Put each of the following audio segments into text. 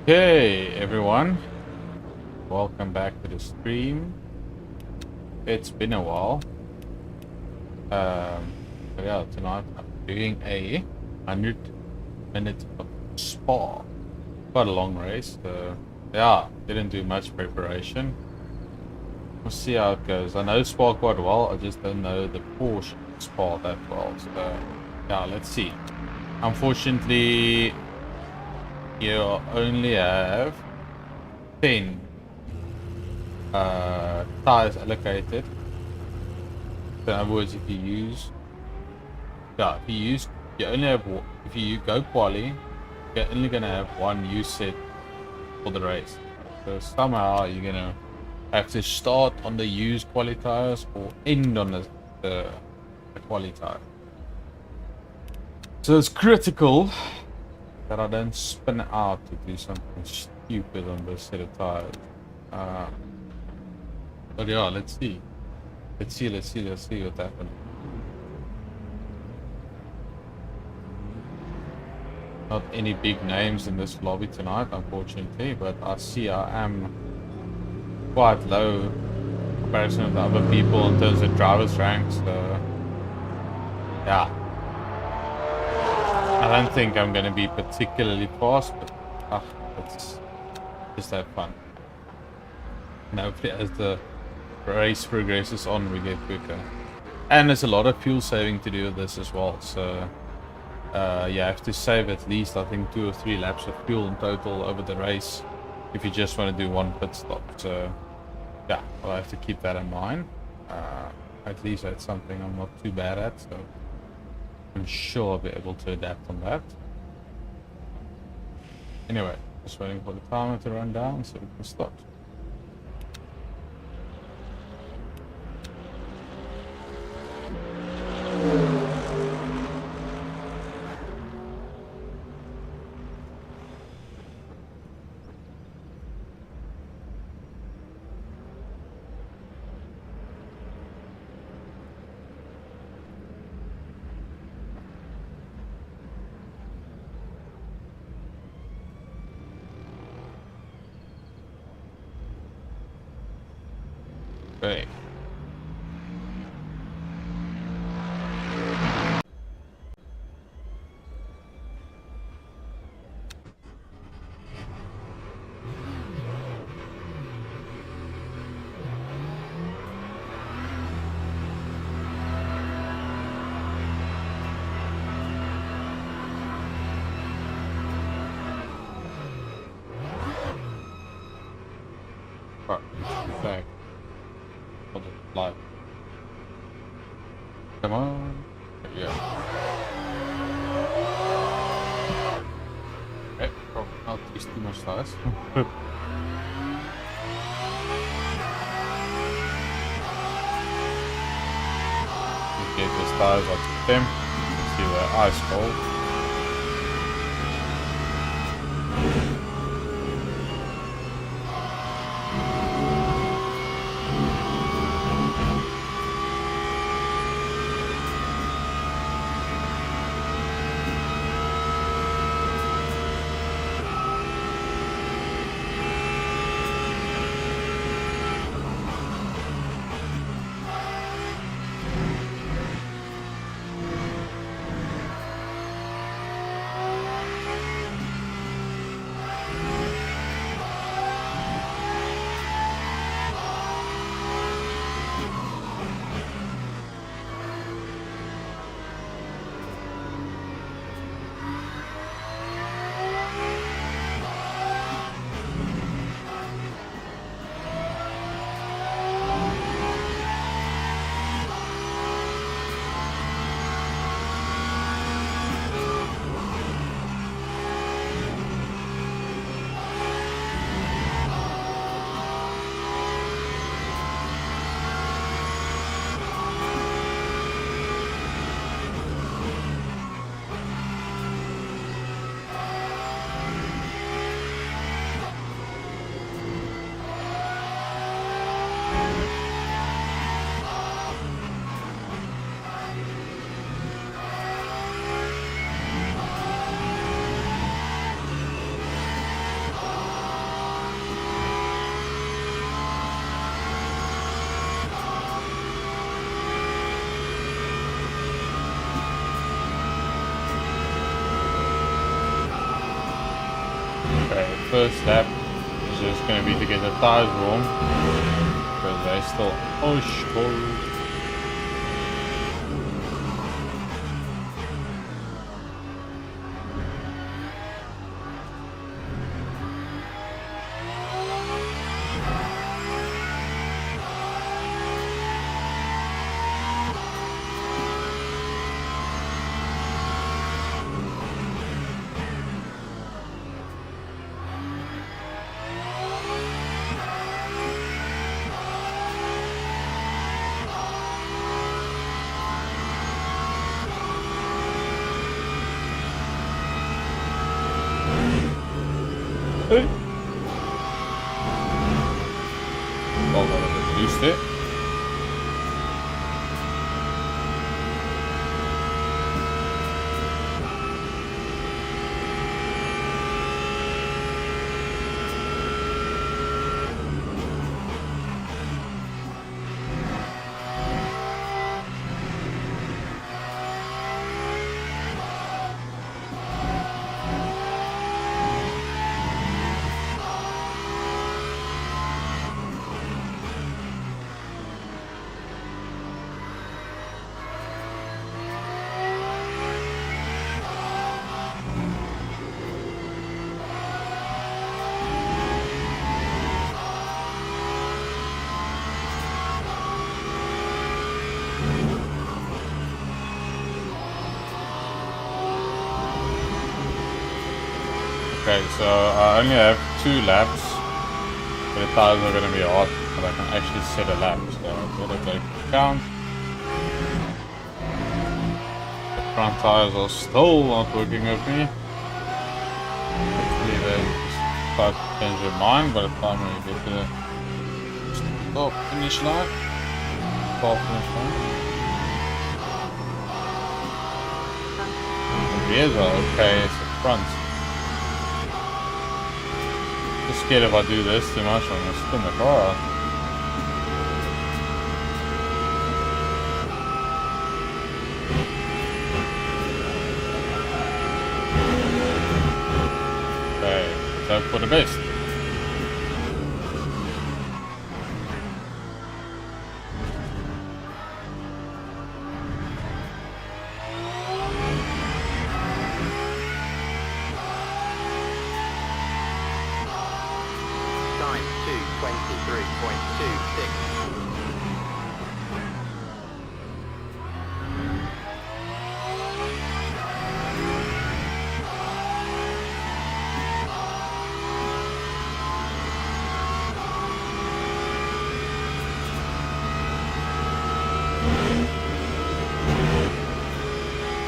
Hey everyone, welcome back to the stream. It's been a while. But yeah, tonight I'm doing a 100-minute of Spa. Quite a long race. Yeah, didn't do much preparation. We'll see how it goes. I know Spa quite well. I just don't know the Porsche Spa that well. So yeah, let's see. Unfortunately, you only have 10 tires allocated. So in other words, if you only have, if you go quali, you're only gonna have one use set for the race. So somehow you're gonna have to start on the used quali tires or end on the quali tire. So it's critical that I don't spin out to do something stupid on this set of tires. But yeah, let's see. Let's see what happens. Not any big names in this lobby tonight, unfortunately, but I see I am quite low in comparison with other people in terms of drivers' ranks. So yeah, I don't think I'm going to be particularly fast, but let's just have fun. And hopefully as the race progresses on, we get quicker. And there's a lot of fuel saving to do with this as well, so you have to save at least, I think, 2 or 3 laps of fuel in total over the race if you just want to do one pit stop. So yeah, I'll have to keep that in mind. At least that's something I'm not too bad at, so I'm sure I'll be able to adapt on that. Anyway, just waiting for the timer to run down so we can start. Okay. Back. Hold it live. Come on. Yeah. Okay, probably not use too much tires. Get those tires out to them. See where ice cold. Okay, first step is just gonna be to get the tires warm because they're still cold. Hey. Well, that reduced it. Okay, so I only have 2 laps, but the tires are going to be hot, but I can actually set a lap, so I've got to take account. The front tires are still not working with me. Hopefully they start to change their mind by the time we get to the finish line. Finish line. The rears are okay, it's the front. I'm scared if I do this too much, I'm gonna spin the car out. Okay, let's hope for the best. Time 2:23.26.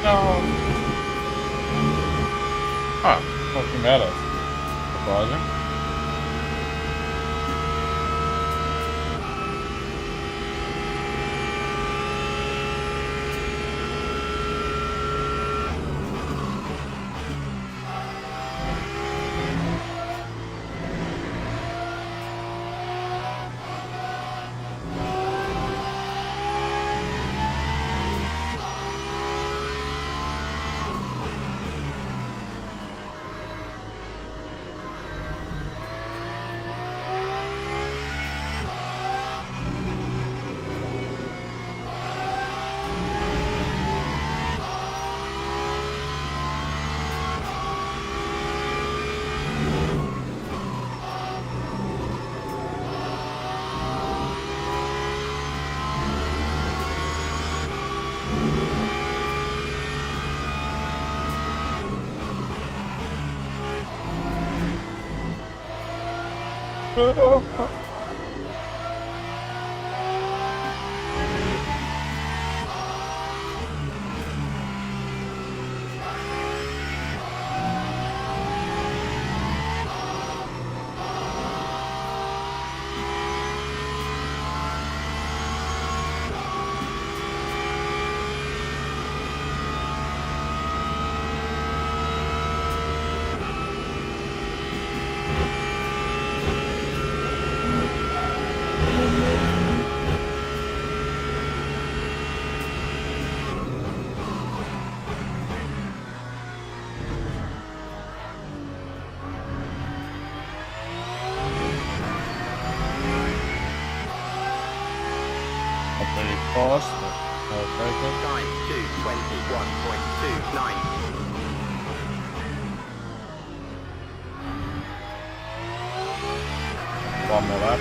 No. Ah, nothing matters. Surprising. fast. Very good. Time 2:21.29. One more lap.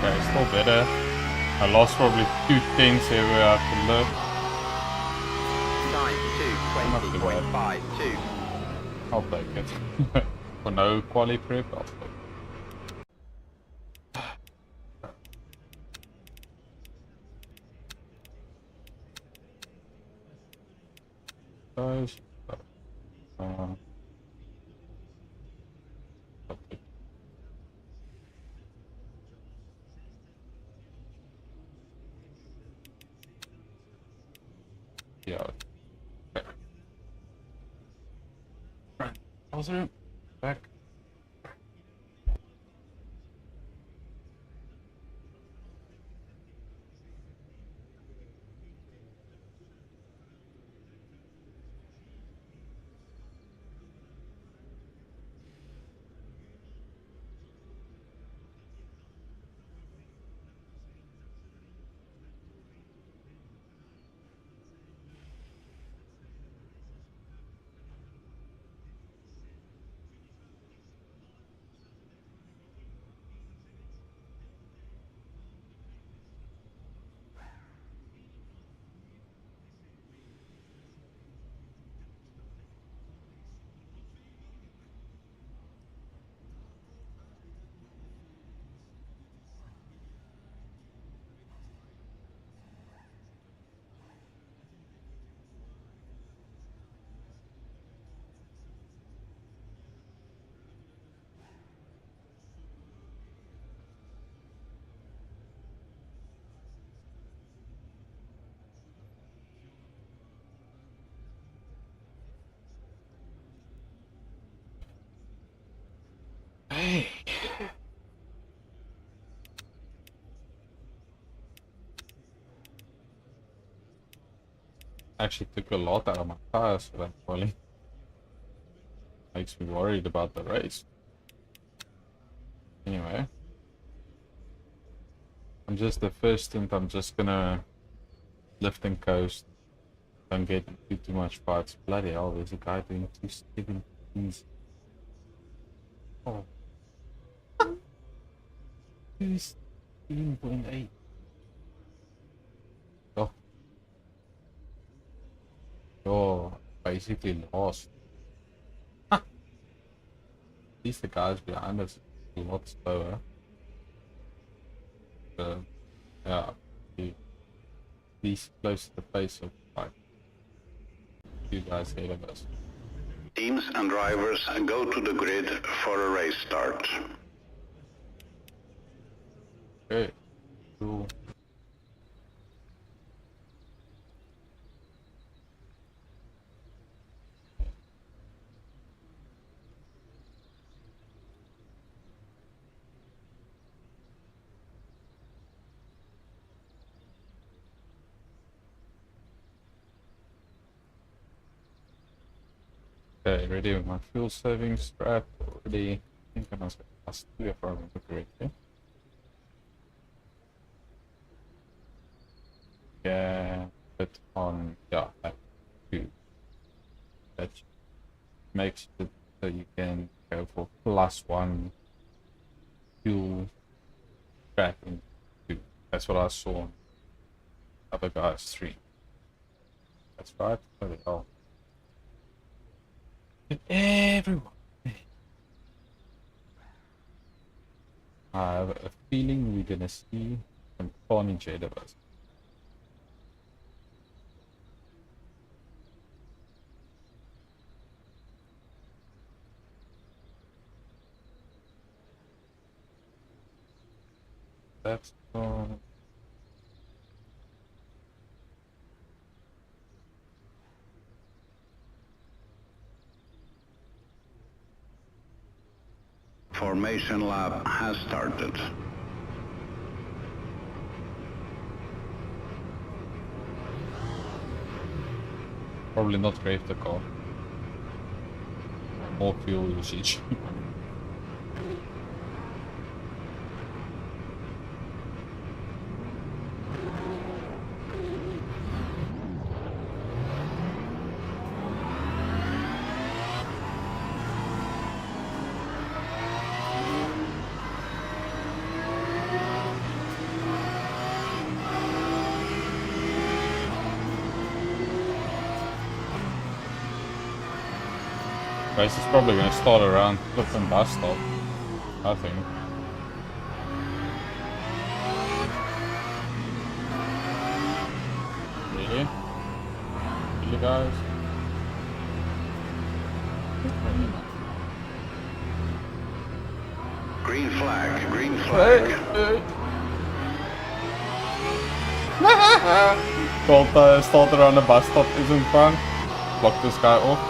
Okay, still better. I lost probably 2/10 everywhere I could look. Time Not too bad. 2:20.52. I'll take it. For no quali prep, I'll take it. Guys, okay. Yeah. Okay. Right. How's the room? Back. Hey. Actually took a lot out of my tires for that quali. Makes me worried about the race. Anyway. I'm just the first stint, I'm just gonna lift and coast. Don't get into too much fights. Bloody hell, there's a guy doing 217s. Oh. 216.8. Oh. You're basically lost. At least the guys behind us are a lot slower. yeah, be least close to the pace of like you guys ahead of us. Teams and drivers go to the grid for a race start. Okay, cool. Okay, ready with my fuel saving strap already. I think I must do if I remember correctly. Yeah, but on like 2. That makes it so you can go for +1 fuel tracking 2. That's what I saw on other guys 3. That's right. Bloody hell. Everyone. I have a feeling we're gonna see some carnage ahead of us. That's Formation lap has started. probably not great the car. More fuel usage. Race is probably gonna start around Clifton bus stop, I think. Really? Really, guys? Green flag, green flag. Start around the bus stop isn't fun. Block this guy off.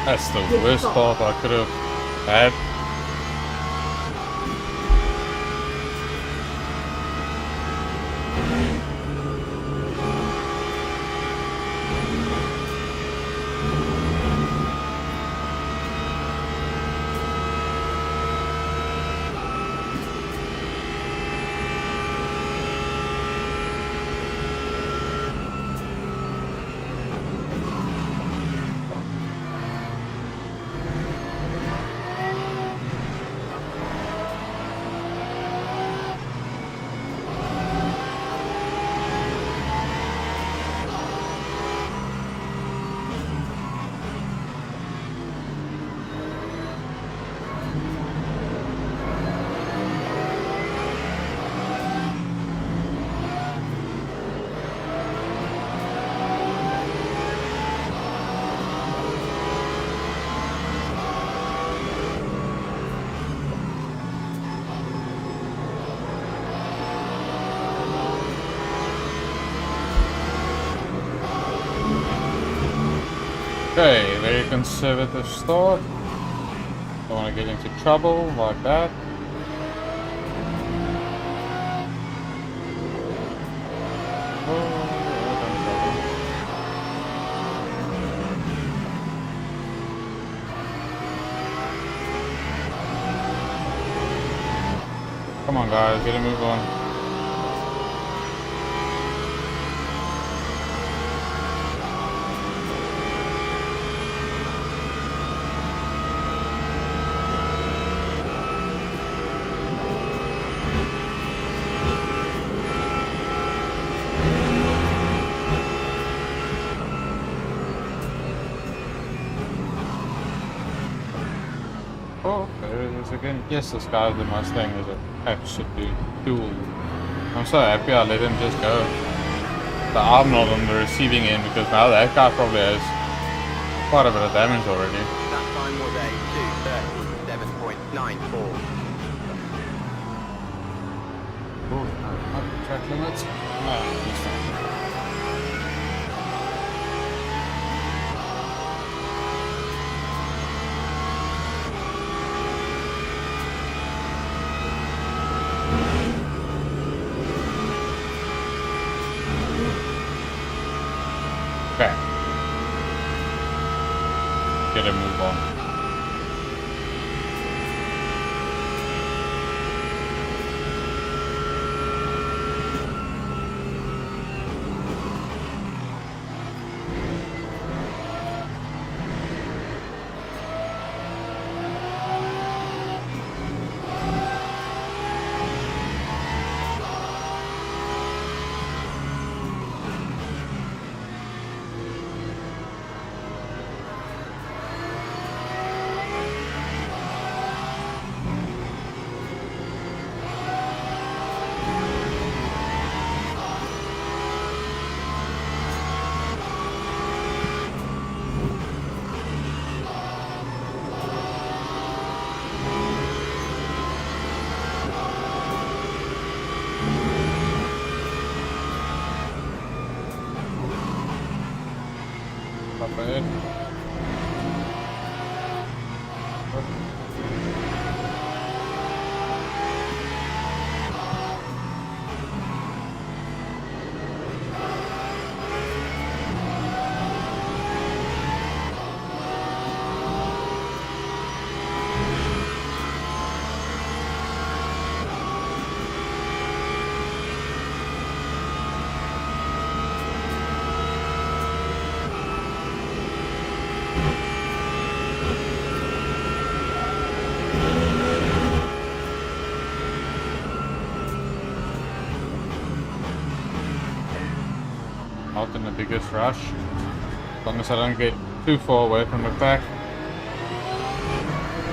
That's the worst part I could have had. Okay, very conservative start. Don't want to get into trouble like that. Come on guys, get a move on. Oh, there it is again. Yes, this guy with the Mustang is absolutely cool. I'm so happy I let him just go. But I'm not on the receiving end because now that guy probably has quite a bit of damage already. That time was a 2:37.94. Oh, no, track limits? No, it's not. Okay. Get a move on. Up ahead. Not in the biggest rush. As long as I don't get too far away from the back.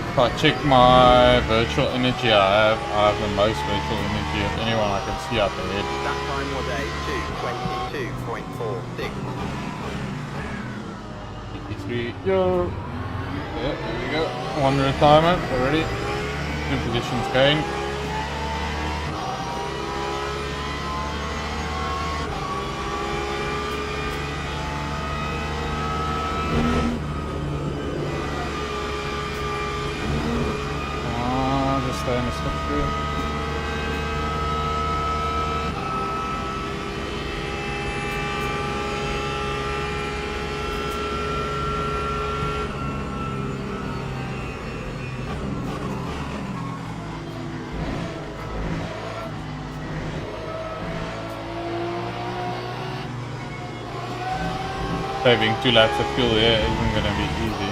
If I check my virtual energy I have the most virtual energy of anyone I can see up ahead. That time was a 2:22.46. 83, yo! Yeah, there we go. One retirement already. 2 positions gained. Just stay in the slipstream. Saving 2 laps of fuel here isn't going to be easy.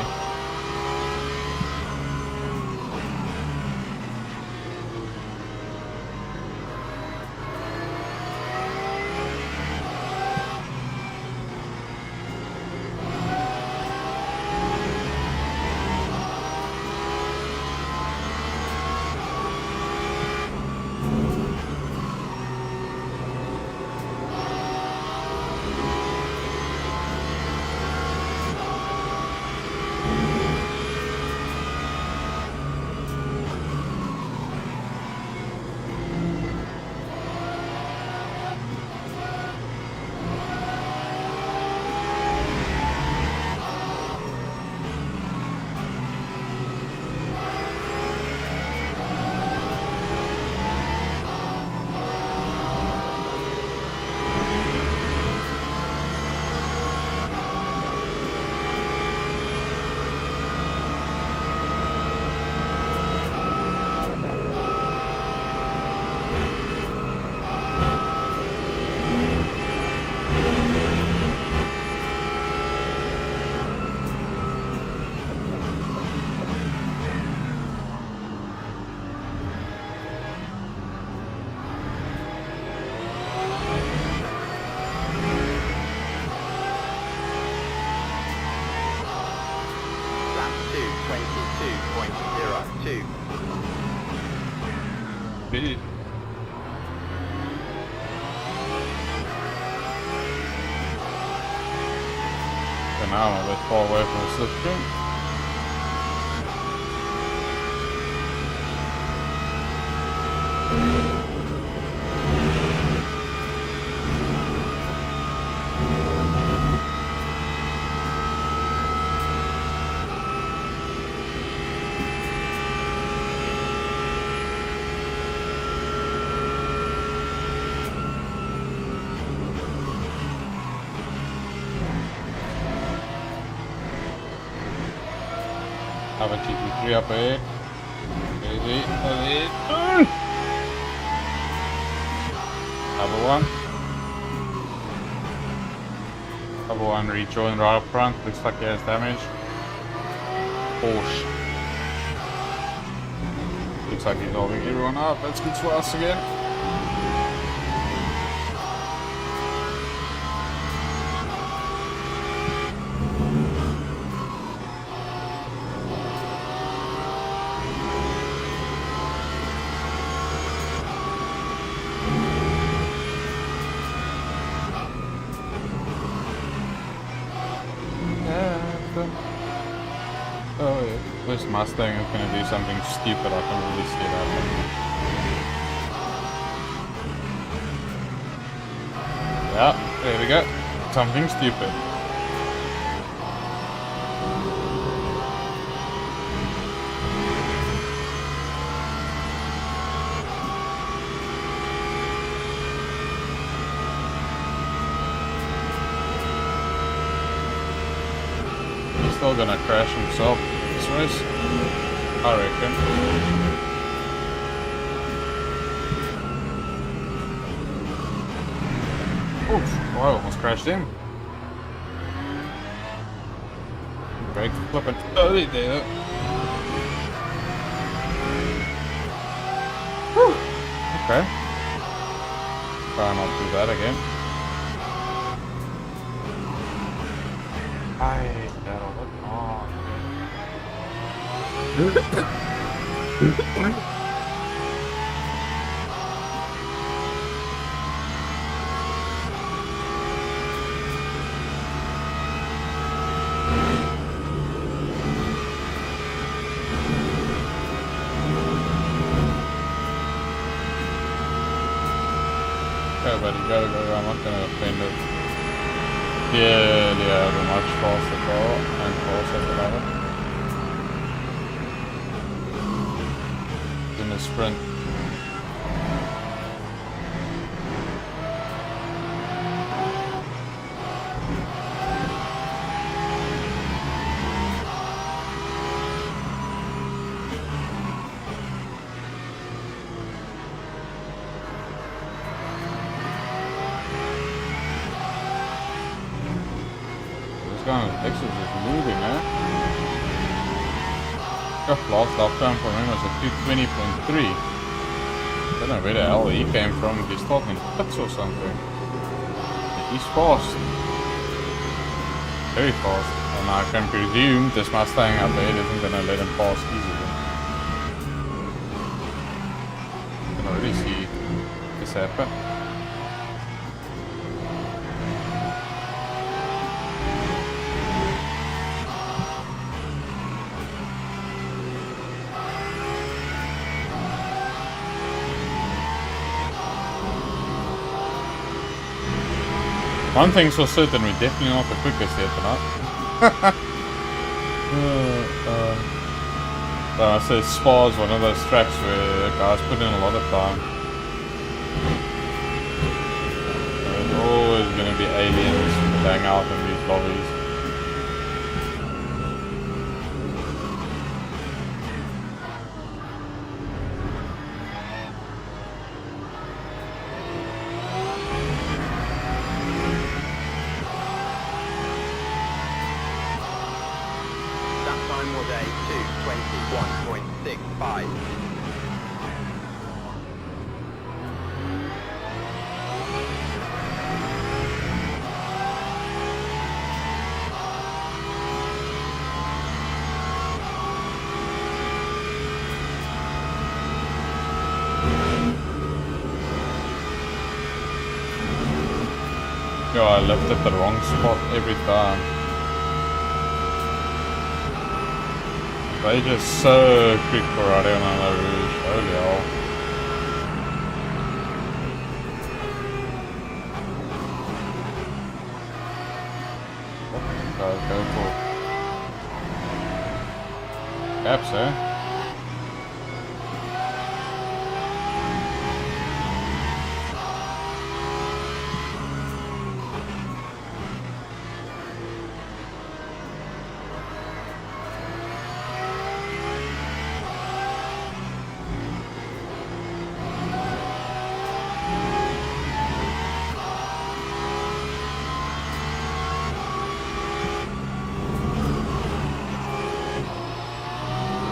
2. Really? And now I'm a bit far away from the slipstream. Have a GT3 up ahead. Easy, ahead. Double one. Double one rejoin right up front. Looks like he has damage. Porsche. Looks like he's holding everyone up. That's good for us again. Oh, yeah. This Mustang is going to do something stupid. I can really see it happening. Yeah, there we go. Something stupid. Still gonna crash himself this race, I reckon. Oof, I almost crashed him. Brake flipping early there. Whew. Okay. Try not to do that again. I hate that all the time. Go buddy, go, I'm not gonna offend it. Yeah, have a much faster car and faster driver. In the sprint. Texas is moving, eh? Last lap time for him was a 220.3. I don't know where the hell he came from. He's talking pits or something. He's fast. Very fast. And I can presume this Mustang up there isn't gonna let him pass easily. You can already see this happen. One thing's for certain, we're definitely not the quickest here tonight. I say Spa's one of those tracks where guys put in a lot of time. There's always going to be aliens that hang out in these lobbies. Time was a 2:21.65. Yo, I left at the wrong spot every time. They just so quick for Radio on La Rouge. Holy hell. Go for caps, eh?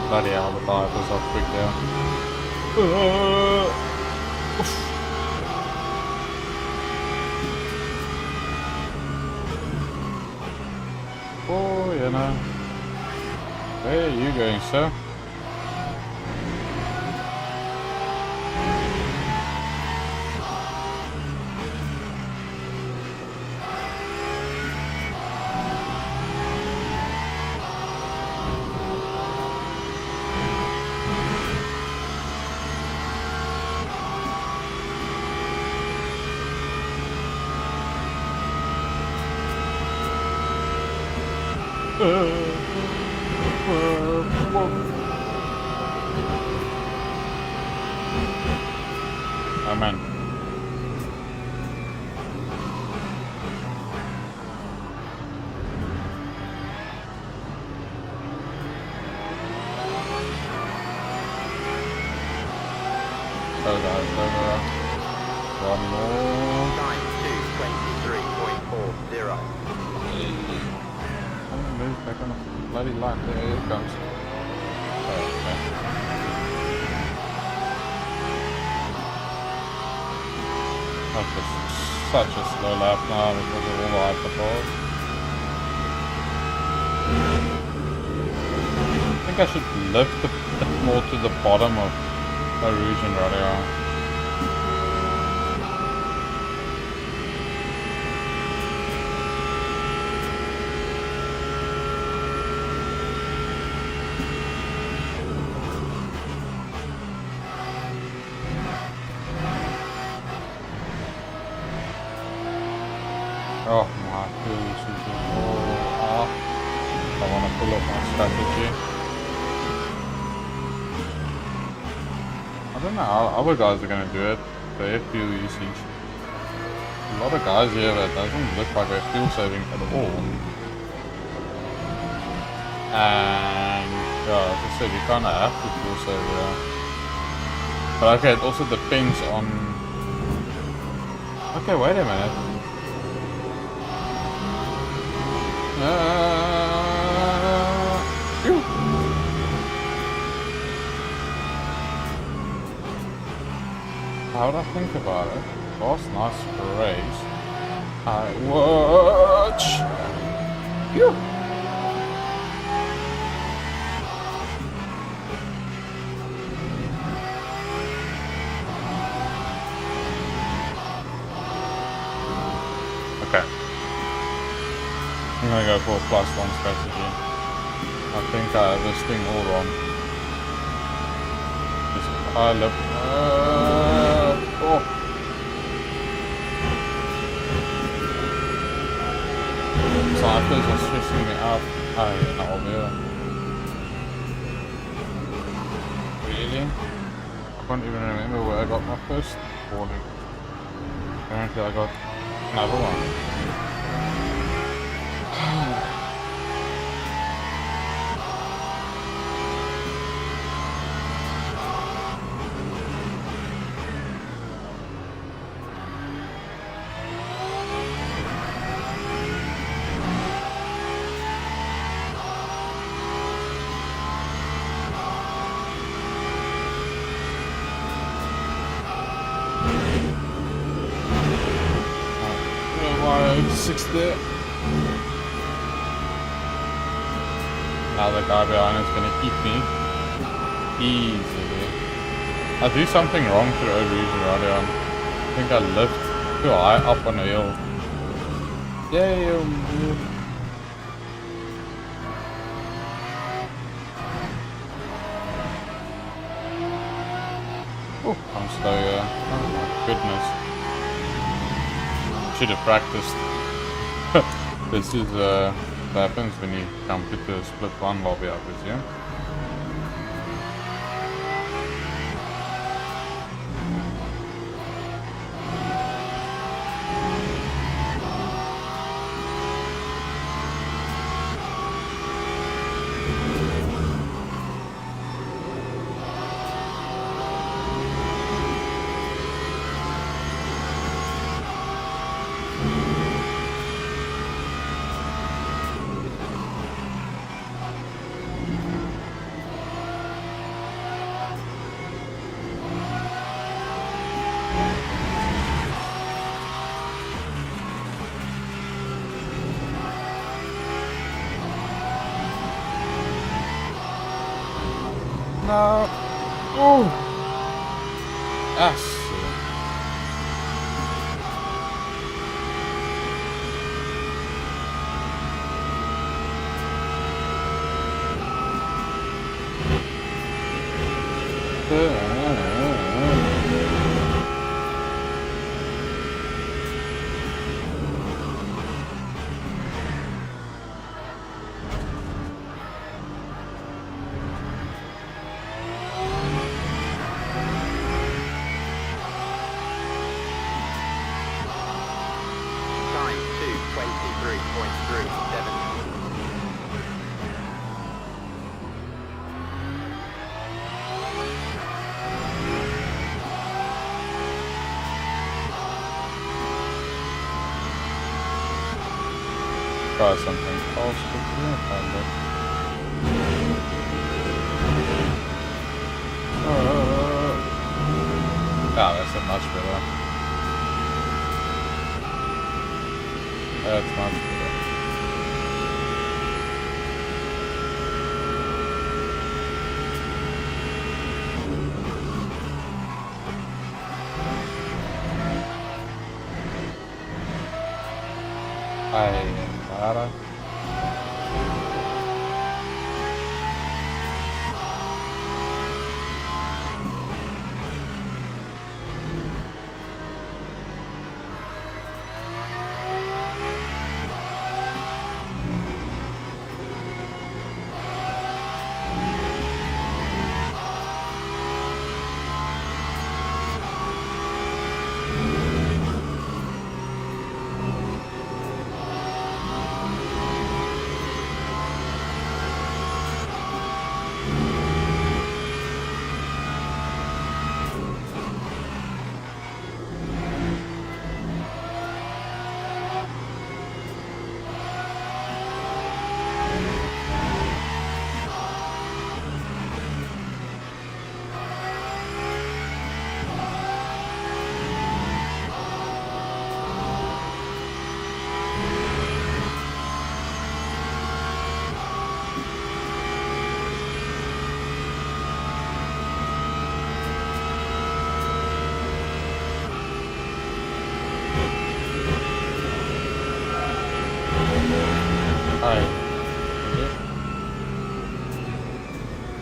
Bloody hell, the dive was off quick there. Oh, you know. Where are you going, sir? Oh man. So guys, over one more. Time 2:23.40. Move back on the bloody line. There it comes. Oh, okay. That's just such a slow lap now because of all the hyperbole. I think I should lift a bit more to the bottom of La Rouge and Radio. Oh my goodness, I want to pull up my strategy. I don't know how other guys are going to do it. The fuel usage. A lot of guys here that doesn't look like they're fuel saving at all. And yeah, as I said, you kind of have to fuel save here. But okay, it also depends on... Okay, wait a minute. How would I think about it? Last nice race, I watch. Phew. Okay. I'm gonna go for a +1 strategy. I think I have this thing all wrong. Just pile up. Oh. Cycles are stressing me out. I know, really? I can't even remember where I got my first warning. Apparently I got another one. Six there. Now the guy behind is gonna eat me easily. I do something wrong through overusing radio. I think I lift too high up on a hill. Damn. Oh, I'm slow, yeah. Oh my goodness. Should have practiced. This is what happens when you come to the split one lobby, I presume. No. Oh. Yes. Time 2:23.37. Try something else quickly. Find it. That's a much better. That's much better. Para.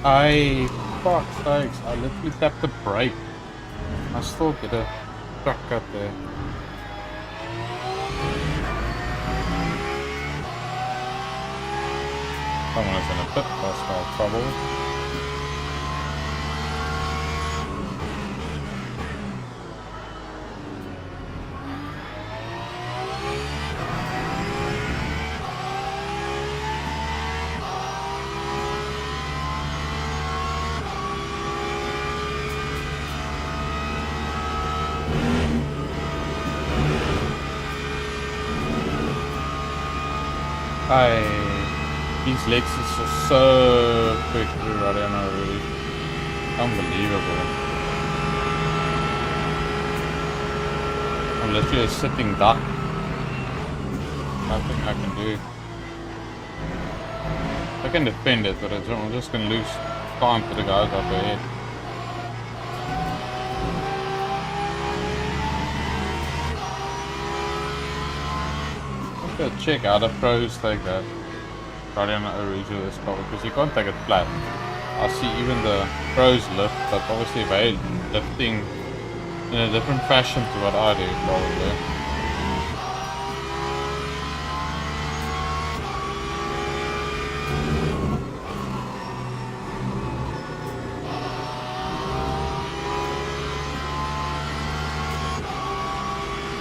I fuck sakes, I literally tapped the brake. I still get a truck out there. Someone's in a pit, that's no trouble. These Lexus are so quick to run on a road. Unbelievable. I'm literally a sitting duck. Nothing I can do. I can defend it, but I'm just gonna lose time to the guys up ahead. Go check out the pros like that. Guardian Arujo is covered because you can't take it flat. I see even the pros lift, but obviously they're lifting in a different fashion to what I do probably.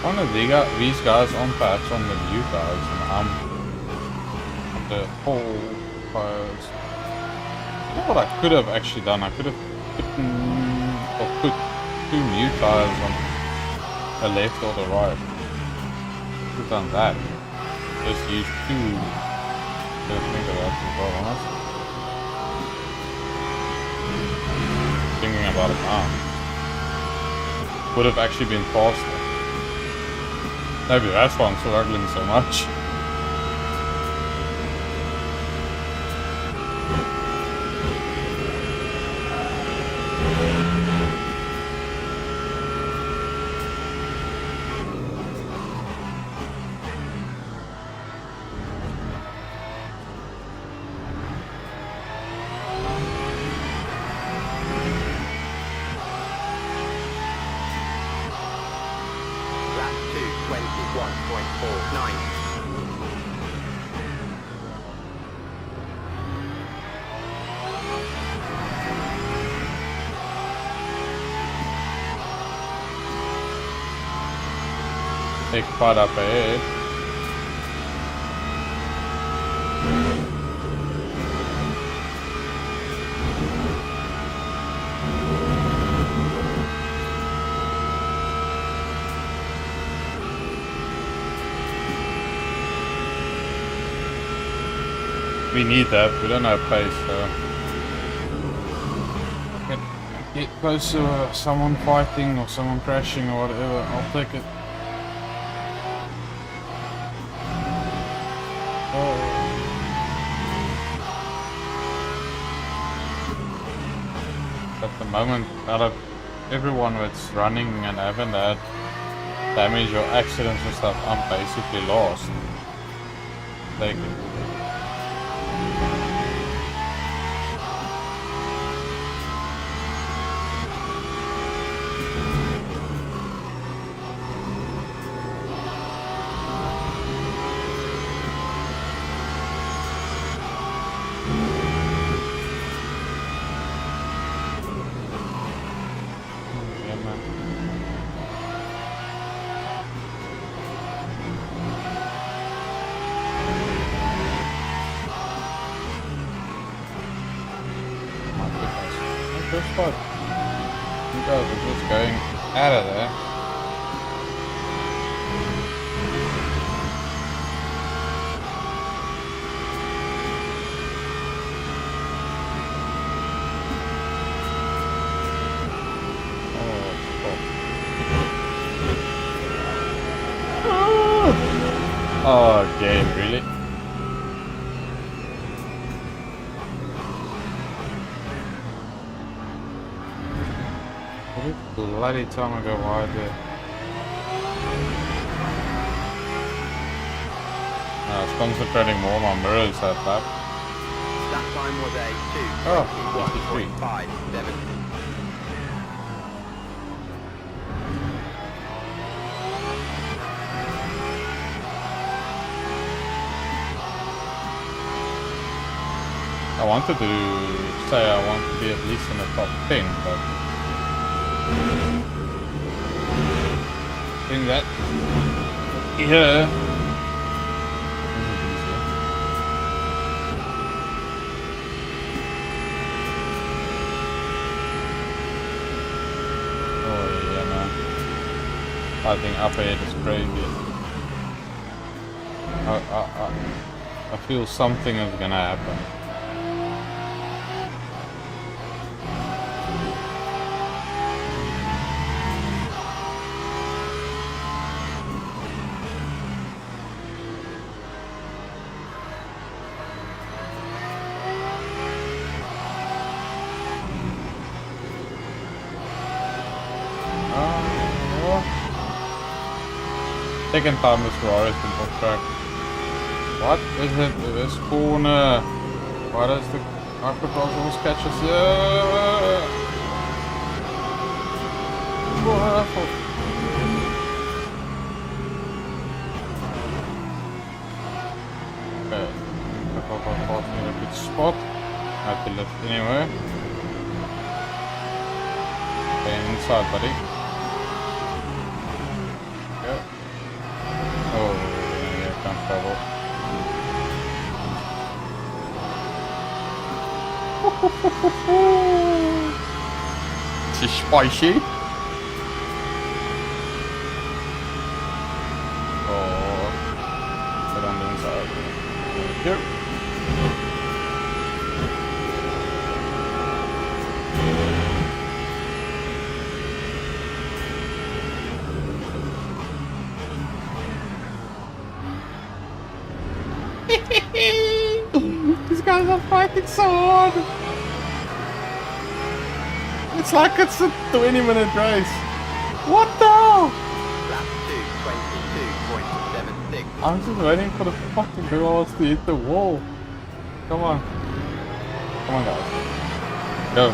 One of these guys on patch on the new guys, and I'm on the whole fires. You know what I could have actually done? I could have put two new tires on the left or the right. Could have done that. Just use two. Don't think of that as well, honest. Thinking about it now. Would have actually been faster. Maybe that's why I'm struggling so much. Take quite up ahead. We need that, we don't have pace, so get close to someone fighting or someone crashing or whatever, I'll take it. At the moment, out of everyone that's running and haven't had damage or accidents and stuff, I'm basically lost. Take it. Spot. You guys are just going out of there. Oh, game, really? Bloody time I go wide there. I was concentrating more on my mirrors that lap. That time was a 2:21.57. I wanted to say I want to be at least in the top 10, but I think that yeah. Oh yeah, man. I think up ahead is crazy. I feel something is gonna happen. Second time this Ferrari's been off track. What is it with this corner? Why does the microphone always catch us here? Wonderful. Okay. I hope I'm passing in a good spot. Not to left anywhere. Okay, inside, buddy. Okay. Oh, yeah, can't travel. This is spicy. Oh, put on the inside. Here. These guys are fighting so hard. It's like it's a 20-minute race. What the hell? Lap 2, 22.76. I'm just waiting for the fucking girls to hit the wall. Come on. Come on, guys. Go.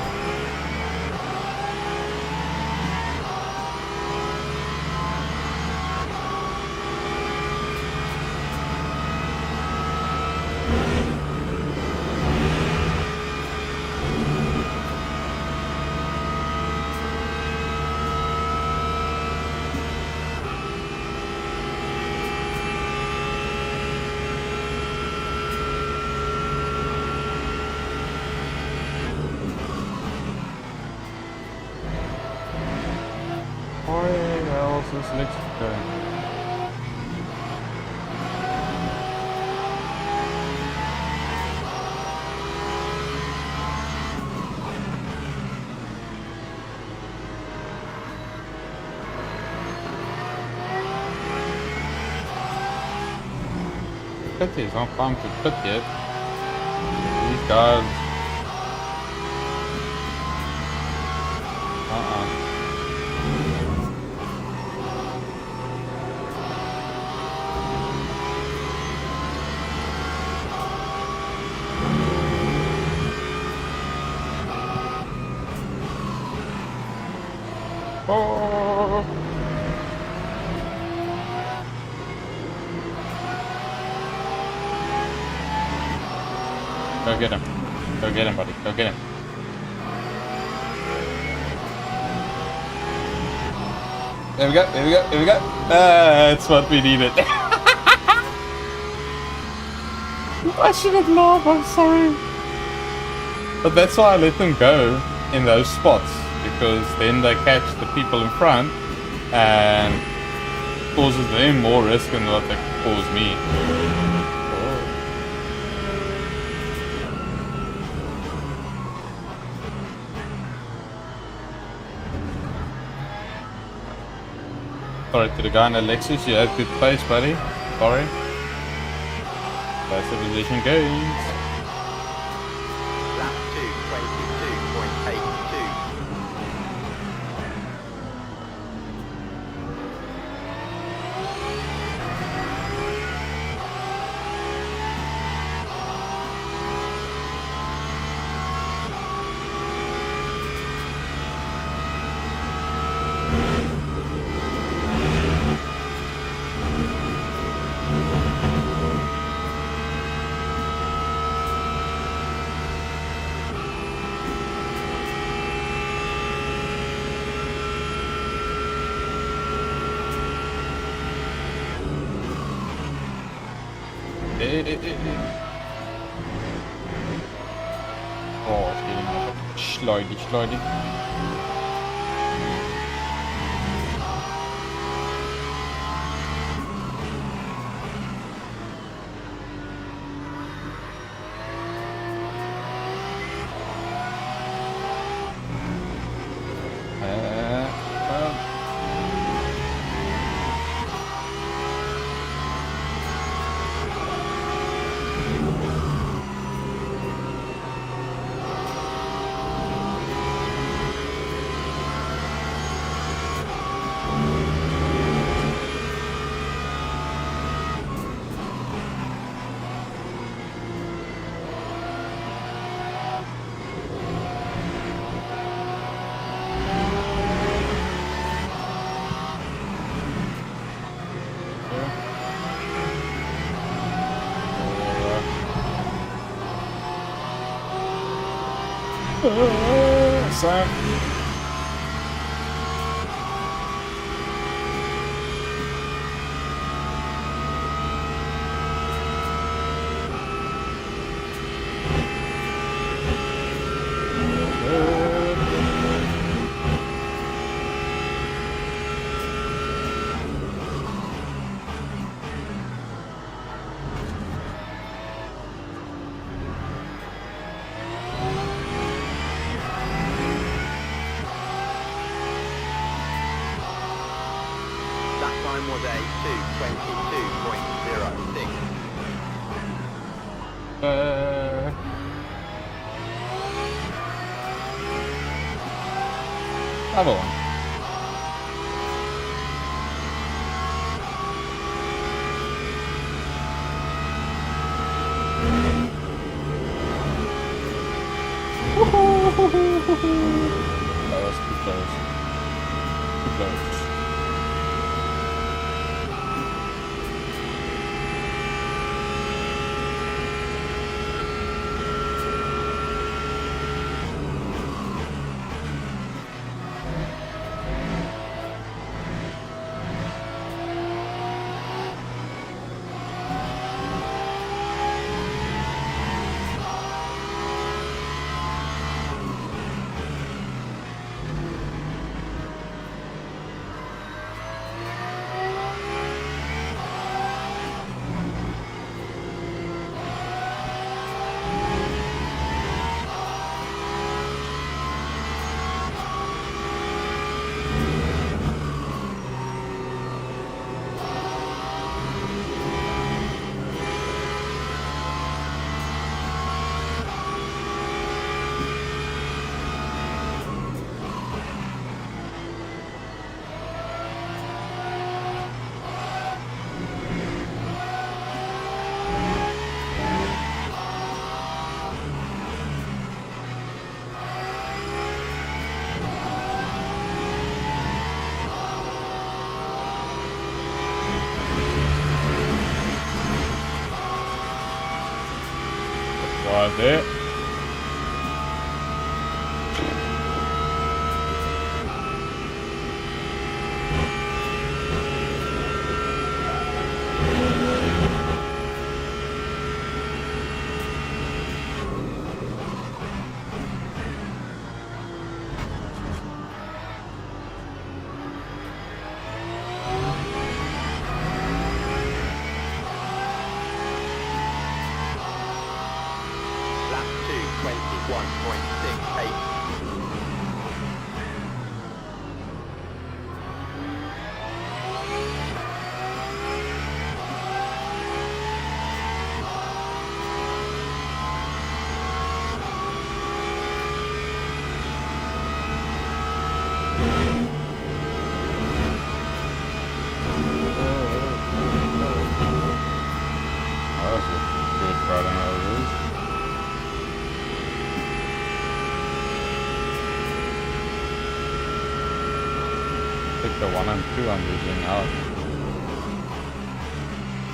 Where else is next turn? Pit is not time to pit yet. These guys. Oh. Go get him. Go get him, buddy. Go get him. There we go. There we go. There we go. That's what we needed. I should have laughed. I'm sorry. But that's why I let them go in those spots. Because then they catch the people in front and causes them more risk than what they cause me. Sorry to the guy in the Lexus, you had good pace, buddy. Sorry. That's the position gains. Lap 2, 22.82. Oh, it's getting a bit slidey. Sam. That time was a 2:22.06. Another one. That was too close. Too close. Was it? Lap 2:21.68. That was a good riding out of those. Sector 1 and 2 I'm losing out.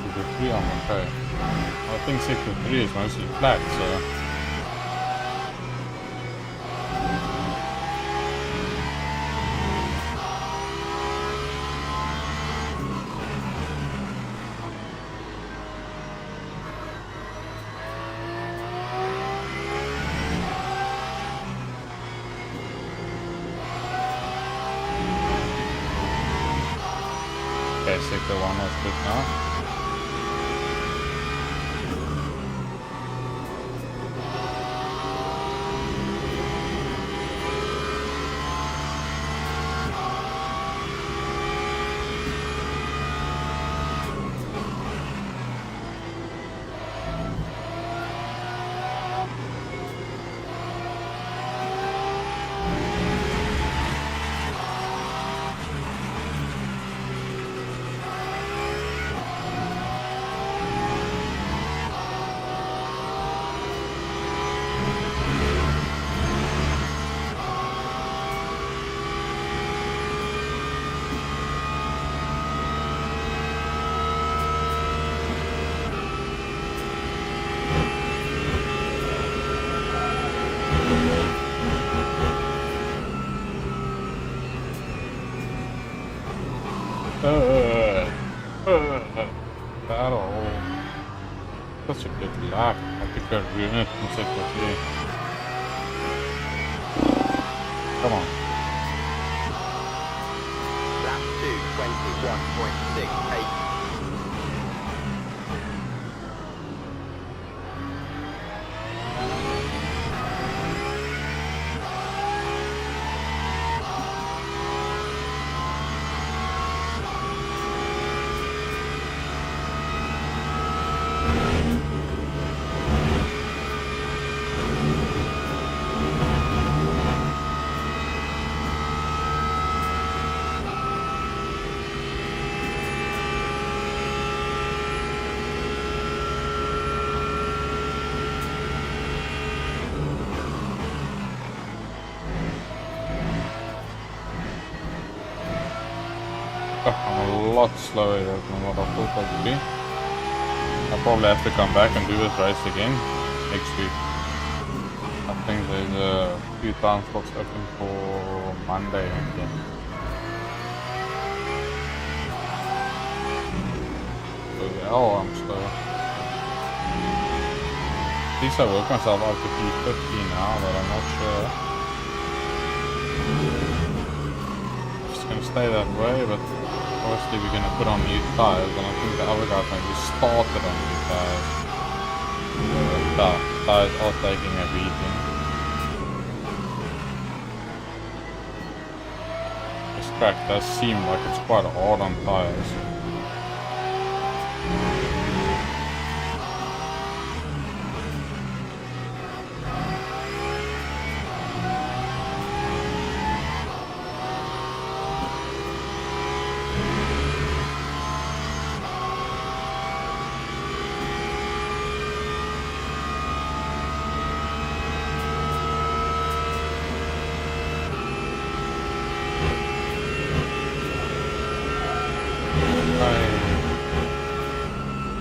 Sector 3 I'm okay. I think Sector 3 is mostly flat, so... Okay, Sector 1 was good now. back. I think I ruined it consecutively. Come on. Lap 2, 21.68. I'm a lot slower than what I thought I would be. I'll probably have to come back and do this race again next week. I think there's a few time slots open for Monday again. Oh, I'm slow. At least I work myself up to P50 now, but I'm not sure. Just gonna stay that way, but obviously we're gonna put on new tires, and I think the other guys maybe started on new tires. The tires are taking a beating. This track does seem like it's quite hard on tires.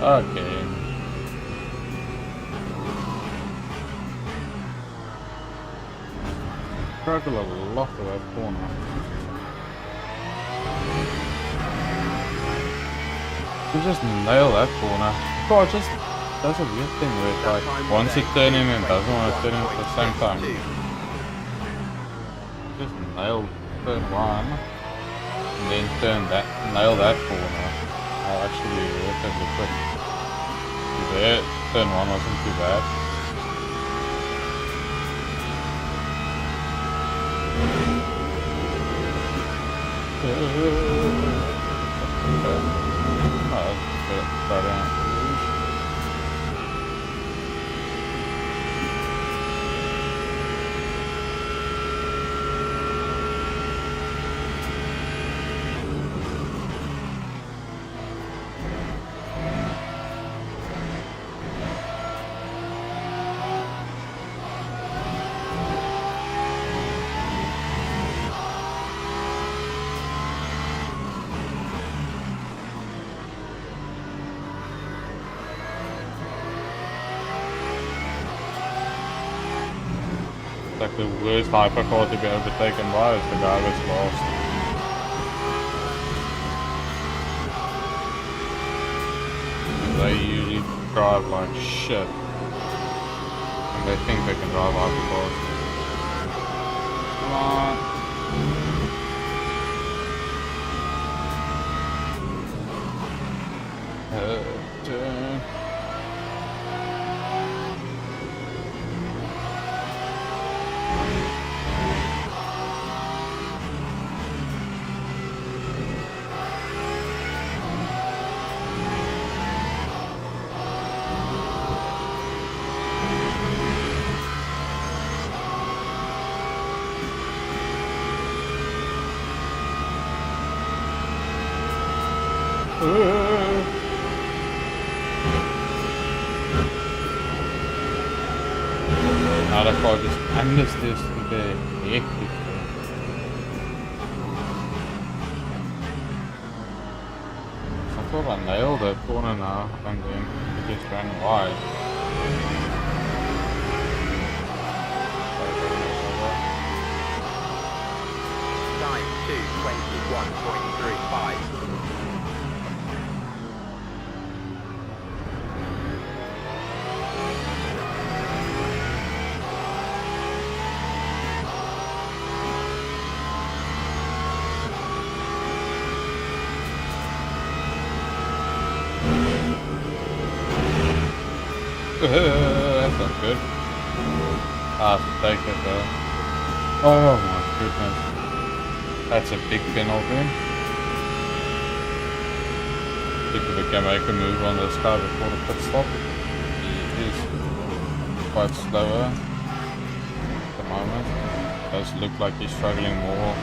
Okay. Struggle a lot with that corner. You just nail that corner. God, just does a weird thing where it's like once it turns in and doesn't want to turn in at the same time. Just nail turn one and then nail that corner. I'll actually relatively quick. There, turn one wasn't too bad. Like the worst hypercar to be overtaken by is the guy that's lost. They usually drive like shit. And they think they can drive hypercars. Come on. Turn. Now the car just endless this today. Hectic. I thought I nailed that corner now, and then it just ran wide. Time 2:21.35. That's not good. I'll take it though. Oh my goodness. That's a big penalty. Think if we can make a move on this guy before the pit stop. He is quite slower at the moment. Does look like he's struggling more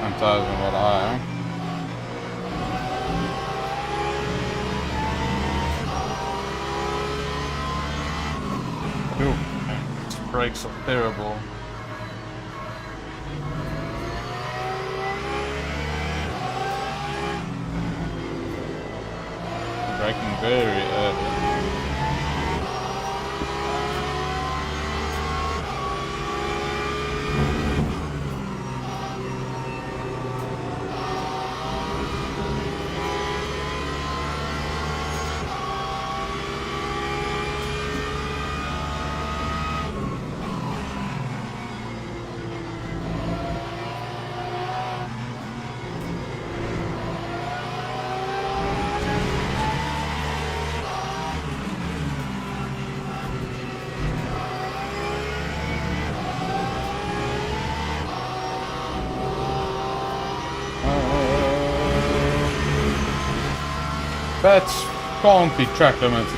on tires than what I am. Ooh, his brakes are terrible. Braking very early. That can't be track limits.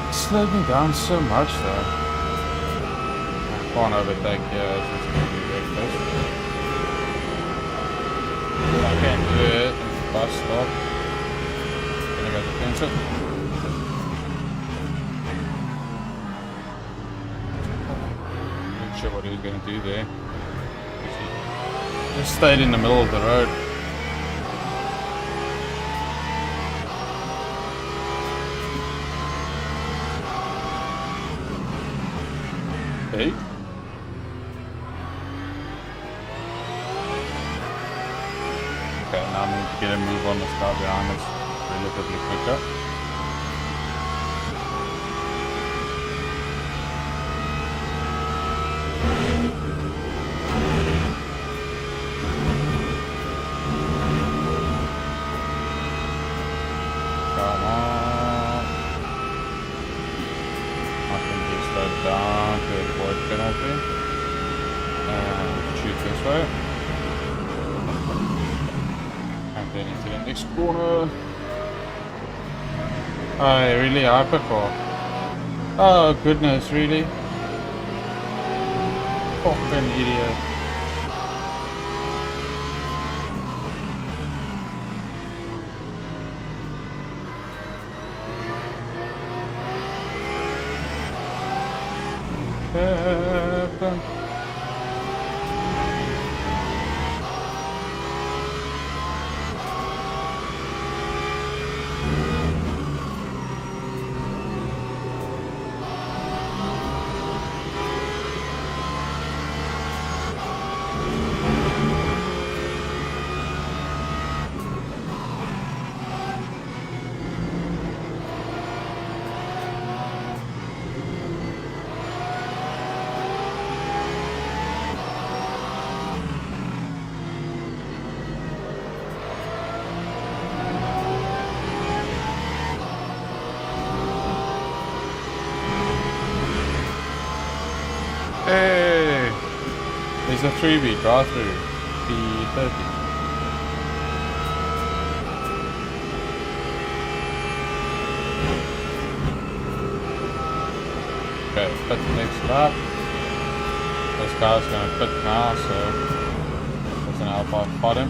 It slowed me down so much though. I can't overtake here, it's just going to be reckless. I can't do it. Bus stop. Gonna go to fence it. Not sure what he was going to do there. He just stayed in the middle of the road. Hey. Okay, now I need to get a move on the car behind us relatively quicker. Come on. I can just slow down to avoid penalty. And shoot this way. And then into the next corner. Oh, really? Hypercar? Oh, goodness, really? Fucking idiot. Hey! There's a freebie, draw through. P30. Okay, pit the next lap. This guy's gonna pit now, so doesn't help out spot him.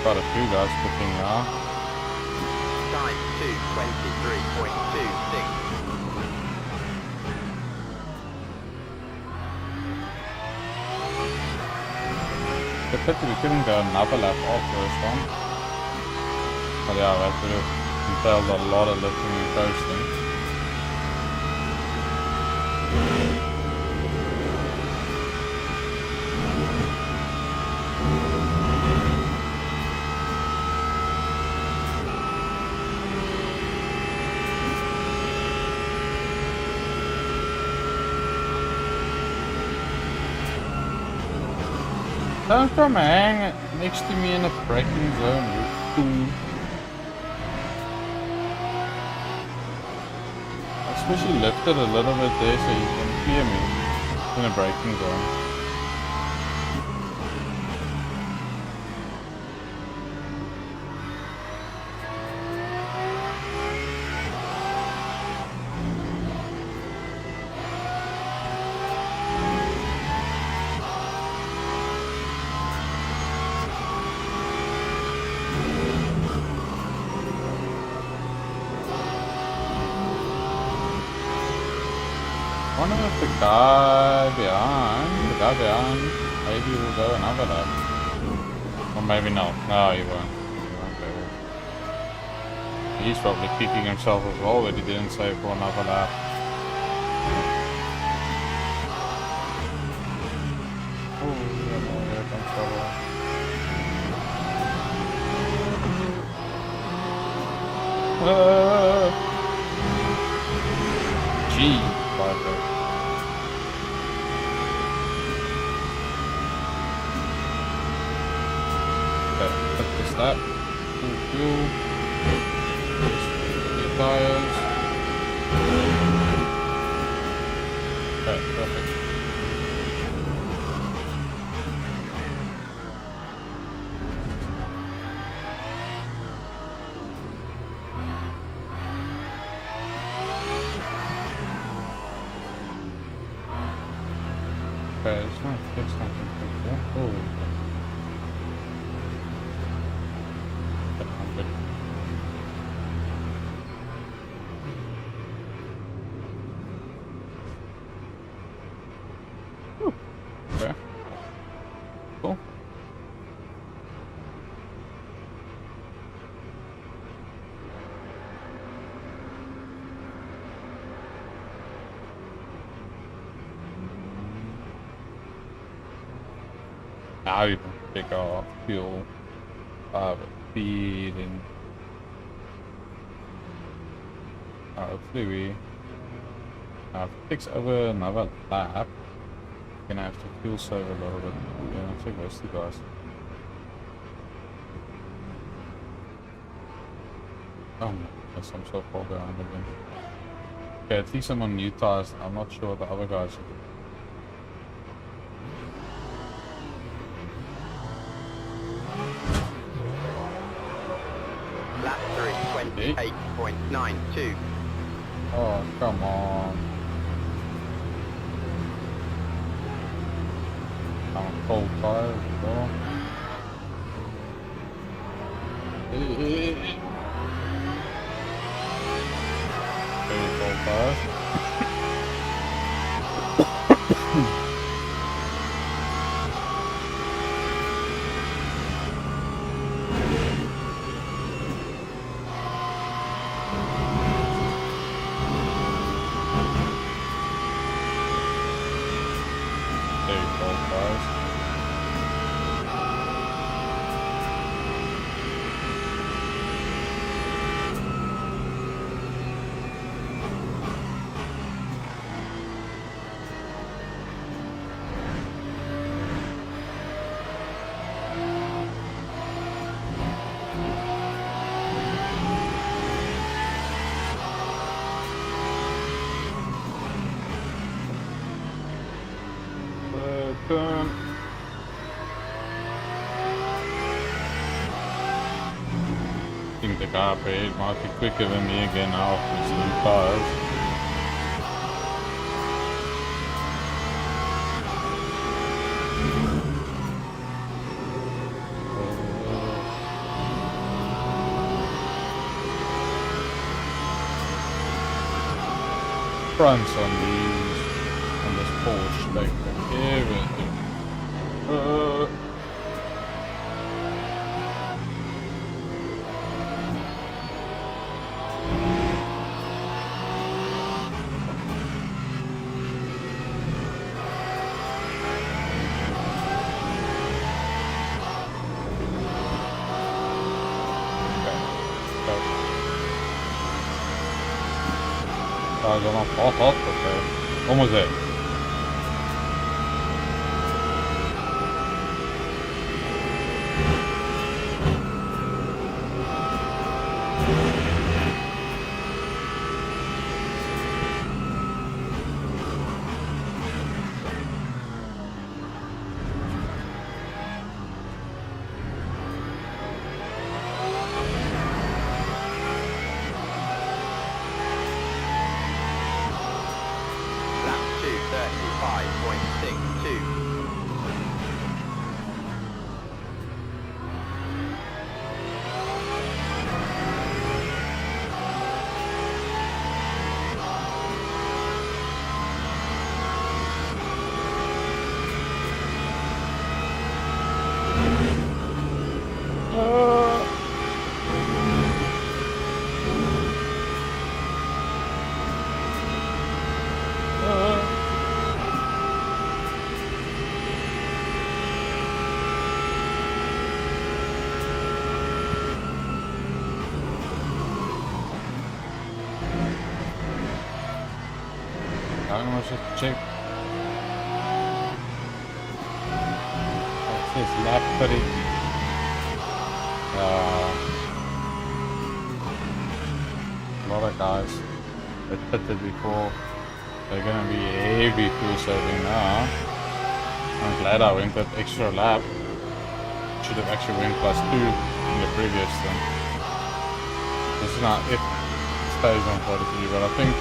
Got a few guys pitting now. Time 2:23.26. The pity we couldn't go another lap after this one. But yeah, that would have entailed a lot of lifting and coasting. Don't come hang next to me in a braking zone, you fool. I especially lifted a little bit there so you can hear me in a braking zone. I wonder if the guy behind, maybe will go another lap. Or maybe not. No, he won't. He won't go. He's probably kicking himself as well that he didn't save for another lap. Oh, here comes trouble. Gee, perfect. Okay, put this lap. Full fuel. New tires. Okay, perfect. Okay, it's not fixed something quick there. Oh. Okay. Cool. Now you can pick off fuel, feed, and hopefully we fix over another lap. Gonna have to fuel save a little bit. Yeah, I think those two guys. Oh no, guess I'm so far behind again. Okay, at least I'm on new tires. I'm not sure what the other guys are. Lap 3, 28.92. Oh, come on. I'm on cold tires as well. Very cold tires. Very cold tires. Turn. I think the car page might be quicker than me again now with these new tires. Fronts on these, on this Porsche, like everything. Tires are not hot, okay. Almost there. I'm gonna just check. What's this? Lap 30. A lot of guys that pitted before. They're gonna be heavy fuel saving now. I'm glad I went that extra lap. Should have actually went +2 in the previous thing. This is not it stays on 43, but I think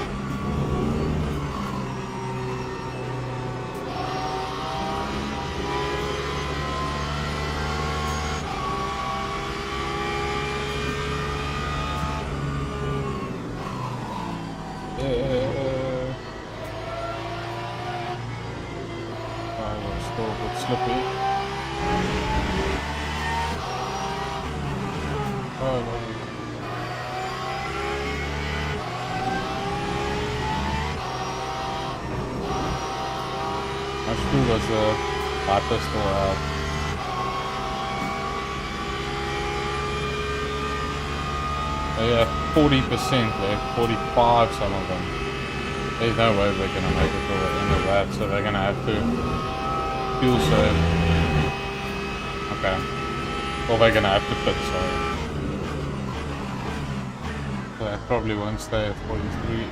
still a bit slippy. Oh, no. How much fuel does the Viper still have? They have 40%, they have 45 some of them. There's no way they're gonna make it till the end of that, so they're gonna have to fuel save. Okay. Or they're gonna have to pit, sorry. So they probably won't stay at 43.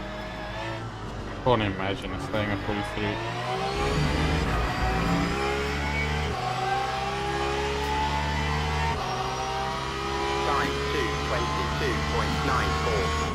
Can't imagine it staying at 43. Time 2:22.94.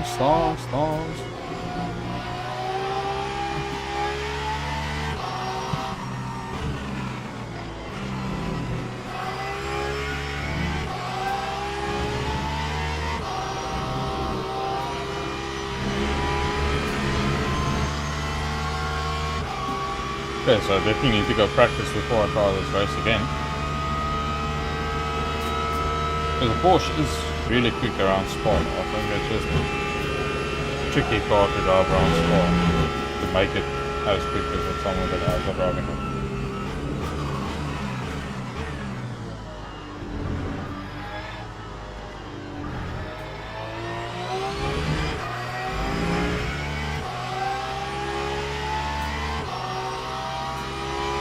Storms. Okay, so I definitely need to go practice before I try this race again. Because the Porsche is really quick around spawn. I think it's just a tricky car to drive around spawn to make it as quick as the someone that has are driving it.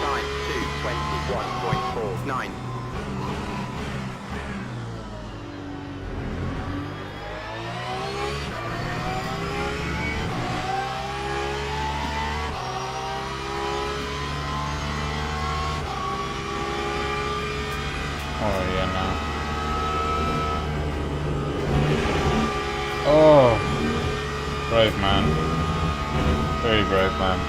Time 2:21.49. Oh yeah, now. Oh, brave man. Very brave man.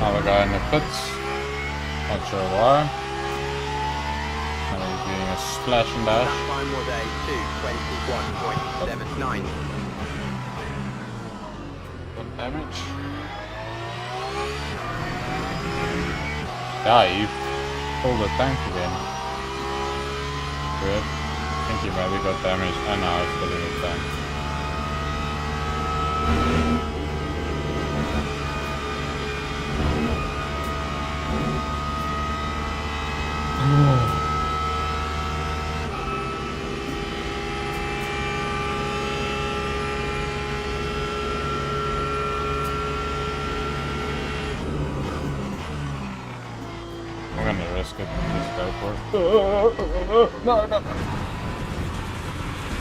Another guy in the pits. Not sure why. And he's doing a splash and That dash. time was a 2:21.79. What damage? Yeah, you pulled the tank again. Good. I think he maybe got damaged and now he's filling the tank. I'm gonna risk it and just go for it. No.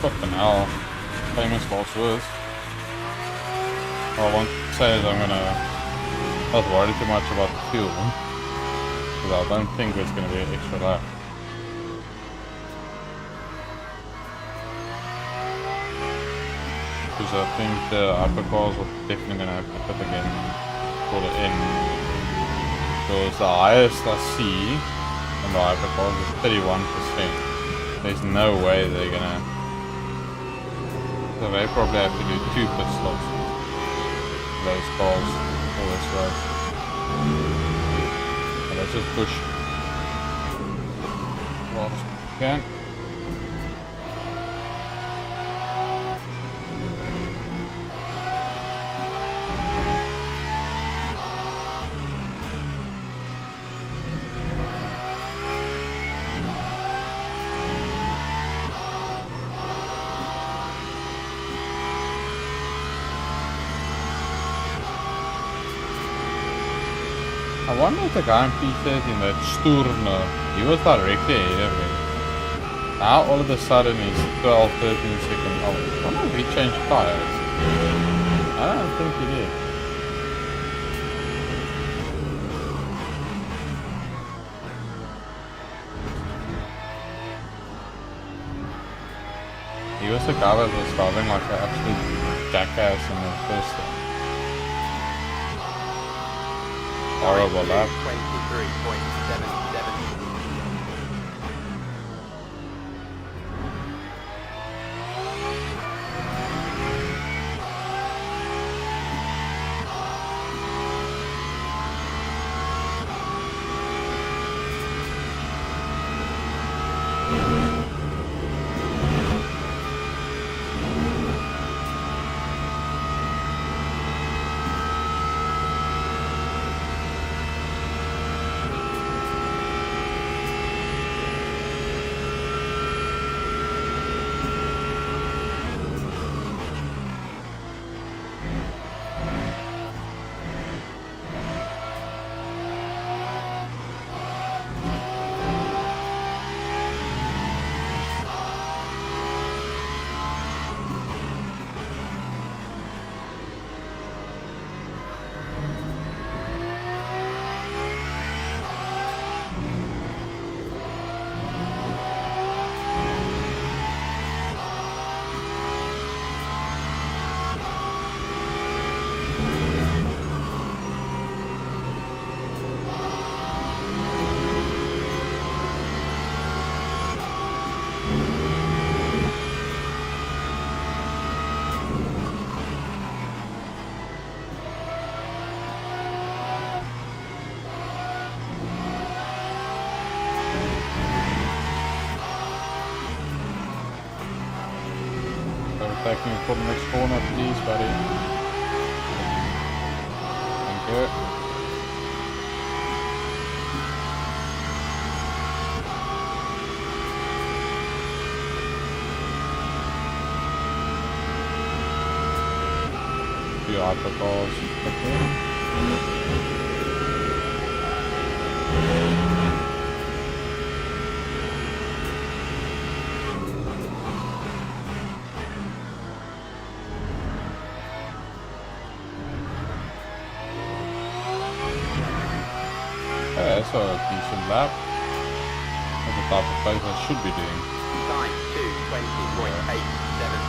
Fucking hell. Famous false words. All I want to say is I'm gonna not worry too much about the fuel. Because I don't think there's gonna be an extra lap. Because I think the hypercars are definitely gonna have to put again pull it in. Because the highest I see on the hypercars is 31%. There's no way they're gonna. So they probably have to do 2 pit stops. Those cars all this race. So let's just push. Well, can. I wonder if the guy in P13, that Sturner, he was directly ahead of me. Now all of a sudden he's 12, 13 seconds off. I wonder if he changed tires. I don't think he did. He was the guy that was driving like an absolute jackass in the first one. Horrible lap. 23.77. Taking me for the next corner, please, buddy. Thank you. Few hypercars. Yeah, that's a decent lap. That's the type of place I should be doing. Time 2:20.87.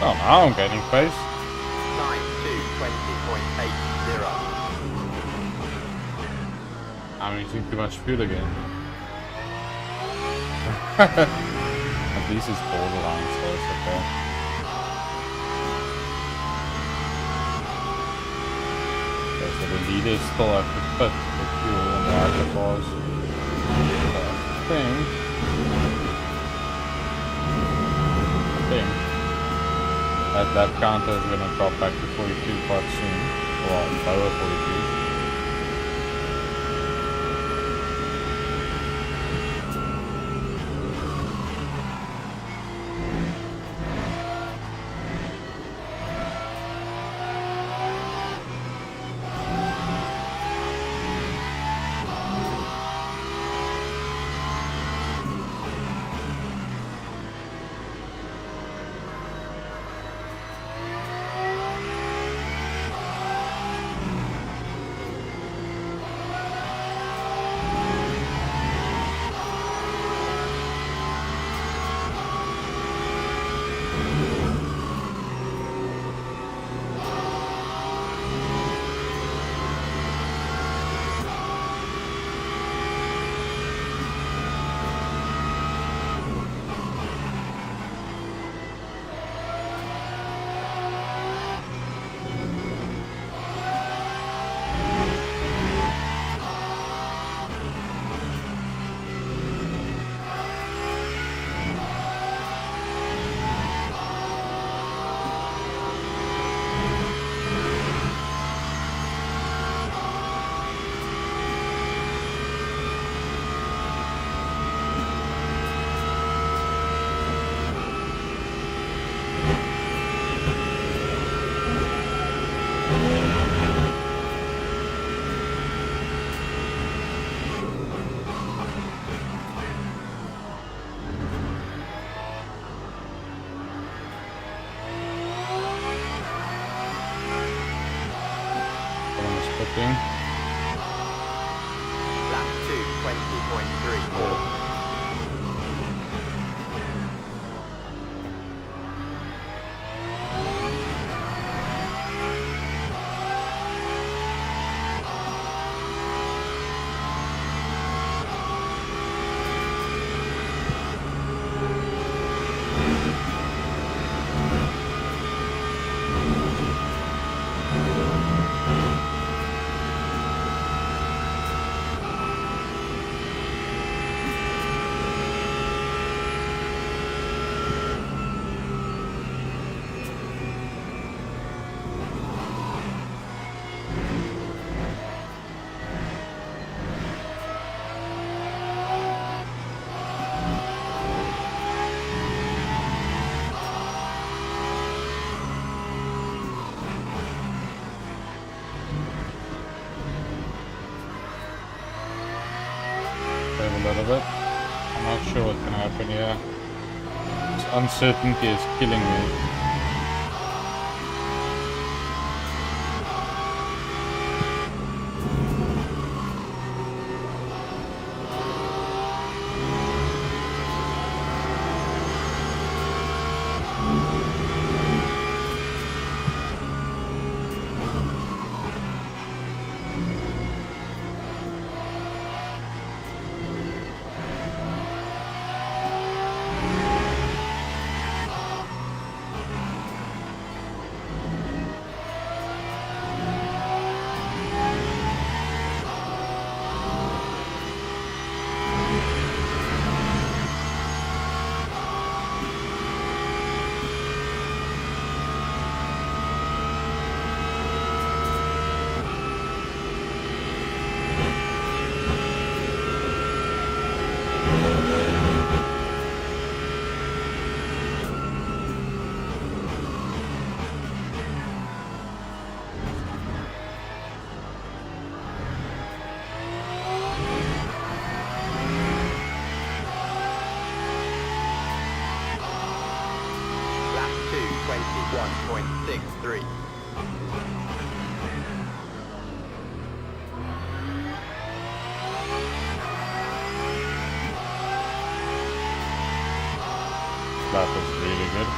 Oh, now I'm getting pace. Time 2:20.80. I'm using too much fuel again. At least it's borderline, so it's okay. Okay, so the leaders still have to put the fuel on the outer bars. So I think that lap counter is going to drop back to 42 quite soon. Well, lower 42. Lap 2:20.34. Save a little bit. I'm not sure what's gonna happen here. This uncertainty is killing me. Lap 2:21.63. That was really good.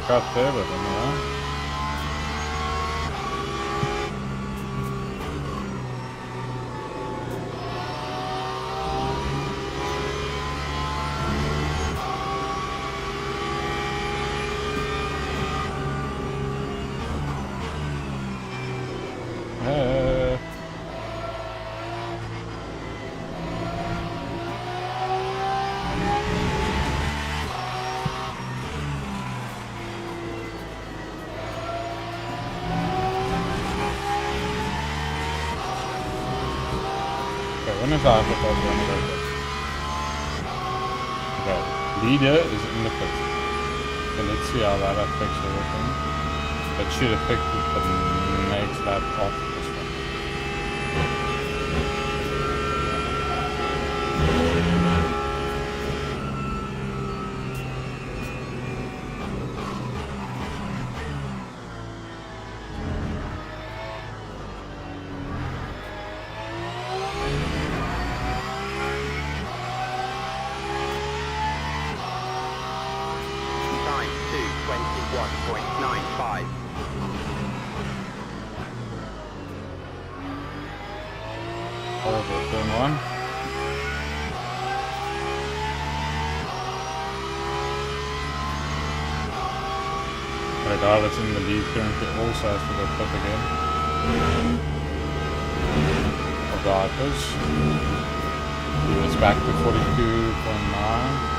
cut there, but anyway. When is our proposal? Okay, leader is in the pit. So let's see how that affects everything. That should affect the next lap of this one. Time 2:21.95. Horrible turn one. Regardless in the lead currently also has to go pit again. Regardless. He was back to 42.9.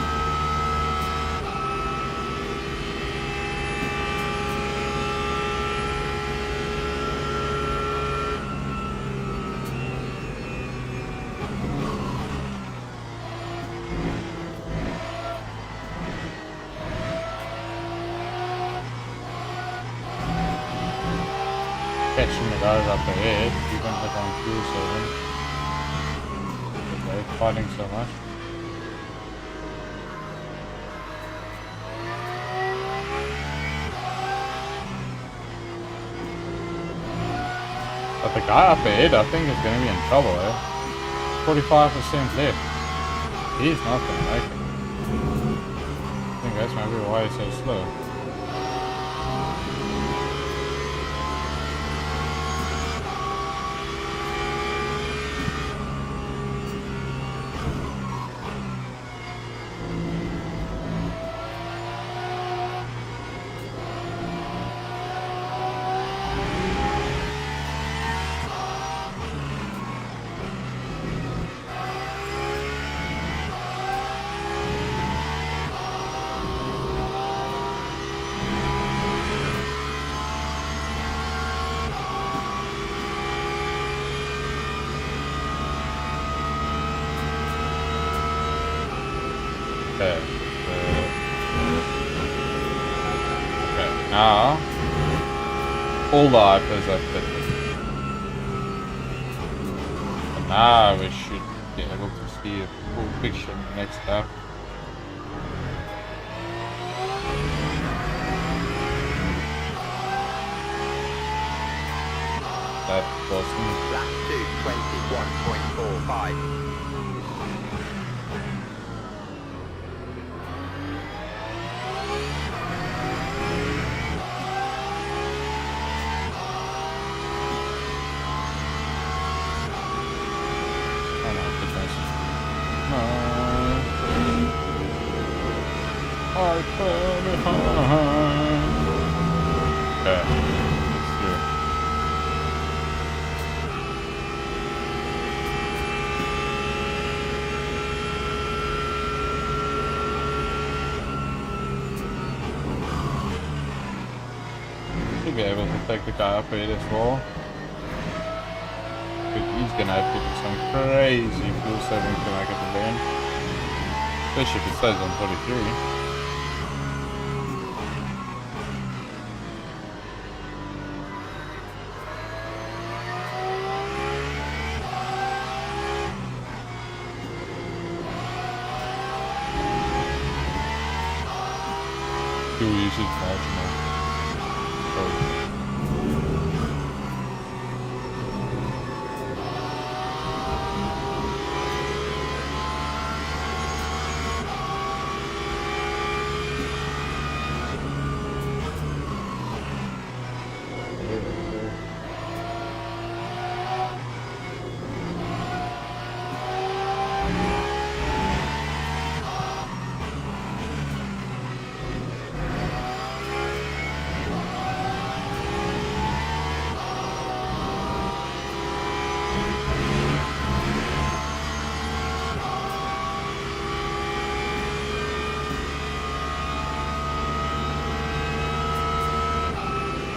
Catching the guys up ahead, even if on fuel saving. They're fighting so much. But the guy up ahead, I think, is going to be in trouble, eh? 45% left. He's not going to make it. I think that's maybe why he's so slow. Okay. Okay, now all the hypers are fitted. And now we should be able to see a full picture next lap. That wasn't Lap 2:21.45. Okay, let's do it. Should be able to take the guy up ahead as well. But he's gonna have to do some crazy fuel saving to make it to the end. Especially if it stays on 43. Fuel usage marginal. Oh.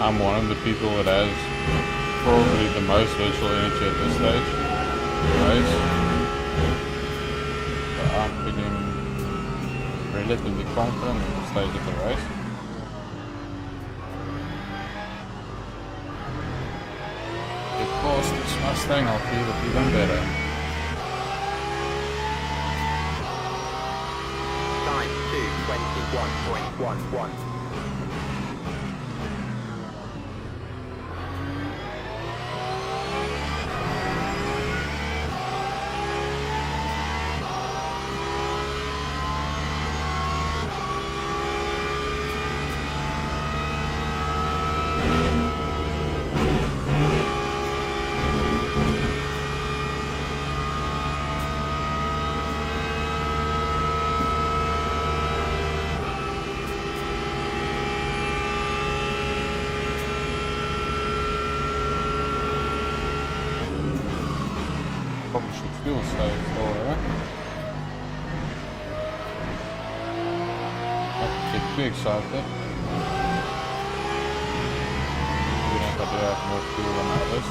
I'm one of the people that has probably the most virtual energy at this stage of the race. So I'm feeling relatively confident at this stage of the race. Of course, this Mustang I'll feel it even better. Time 2:21.11. Probably should fuel save for it. Not to get too excited. Even if I do have more fuel than others.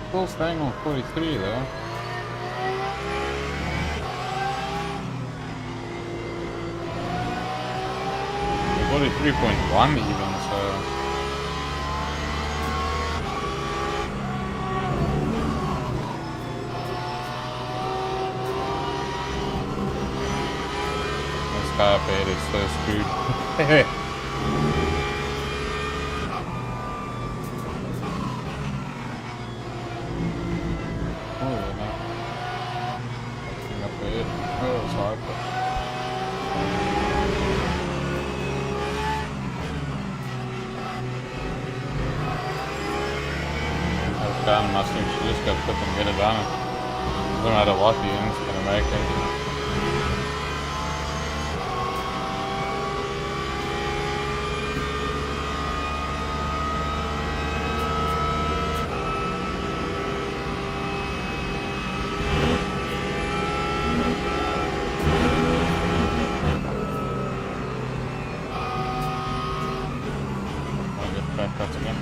Still staying on 43 though. We're 43.1 even, so. Stop it, it's so screwed. Oh, no. Nothing up there. Oh, it's hard. That down Mustang should just go flip and get it done. No matter what, the end's gonna make it. Backcuts again.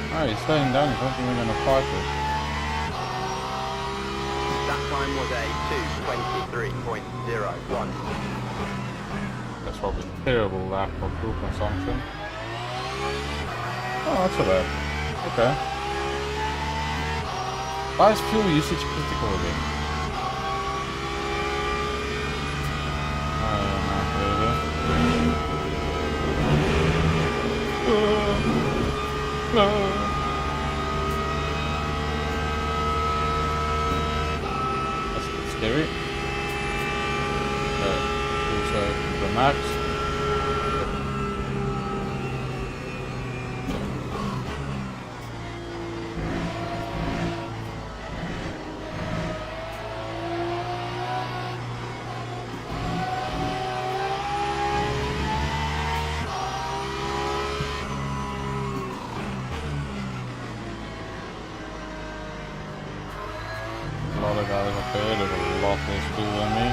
Alright, he's slowing down, he's not even gonna fight it. That time was a 2:23.01. That's probably terrible lack of fuel consumption. Oh, that's not bad. Okay. Why is fuel usage critical again? That's a bit scary. Also, the max. A lot of guys up there that are a lot less fuel than me.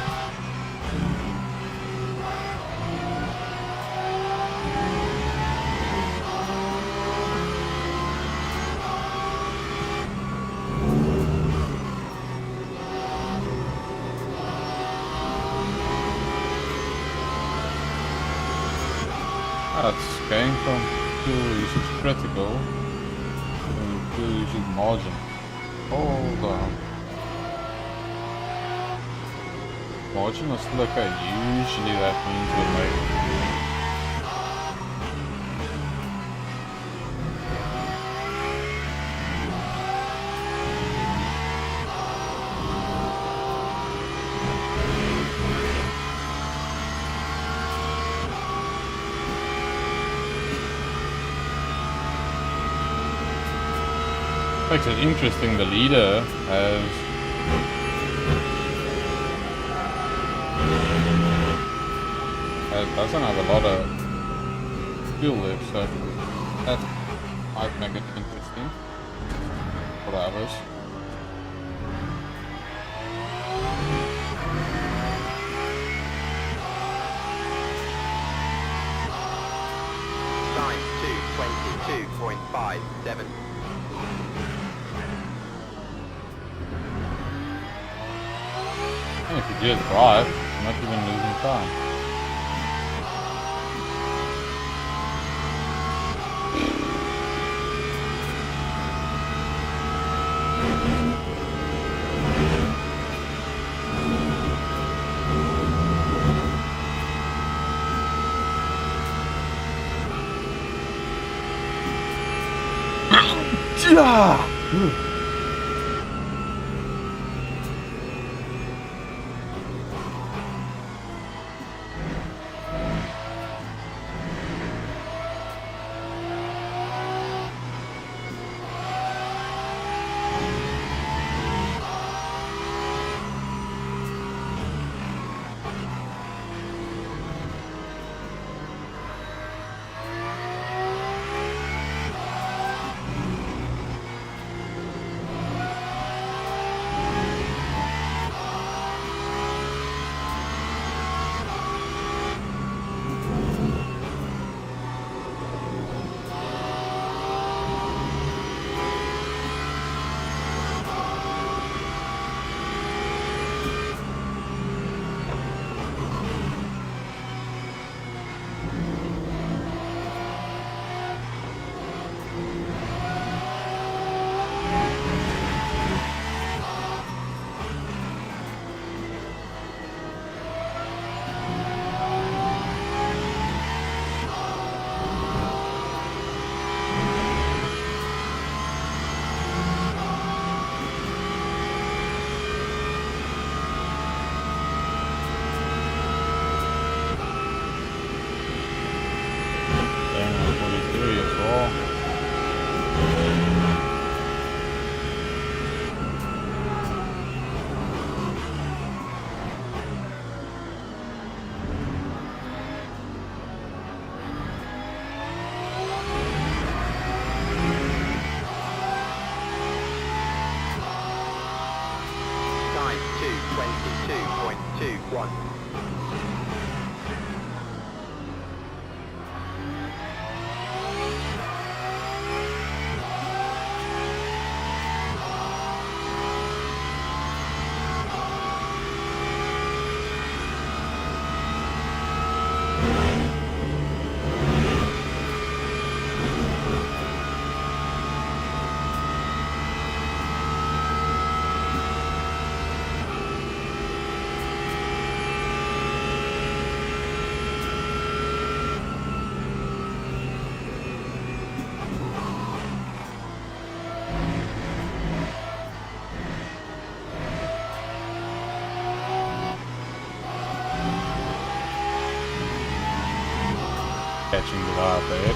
That's going from fuel usage critical to fuel usage margin. Hold on. Margin is still okay. Usually that means we make. Makes it interesting. The leader has doesn't have a lot of fuel left, so that might make it interesting. for the others. Time 2:22.57. And if you just drive, you're not even losing time. Time 2:22.21. Catching the vibe there.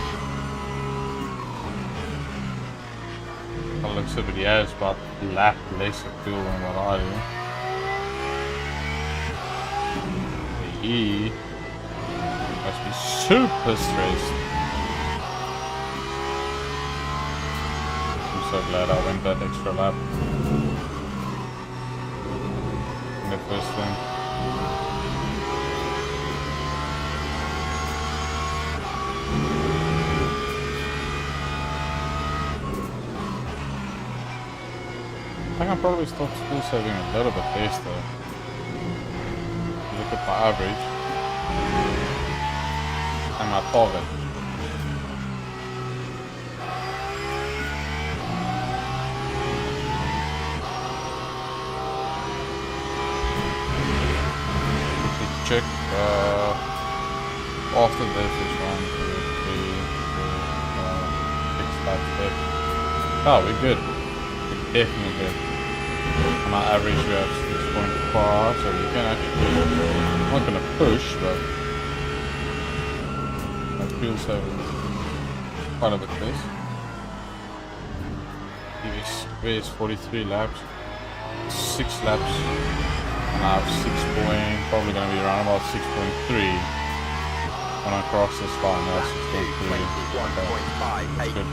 By the looks of it, he has about a lap less of fuel than what I do. He must be super stressed. I'm so glad I went that extra lap in the first thing. I think I'm probably still saving a little bit less though. Look at my average and my target. Quickly check after this is 1, 2, 3, 4, 5, 6 laps left. Oh, we're good. Definitely good. On our average we have 6.5, so we can actually, I'm not going to push, but my fuel saving quite a bit less. It's 43 laps, 6 laps, and I have 6 point, probably going to be around about 6.3 when I cross this line. That's 6.3. Okay. That's good.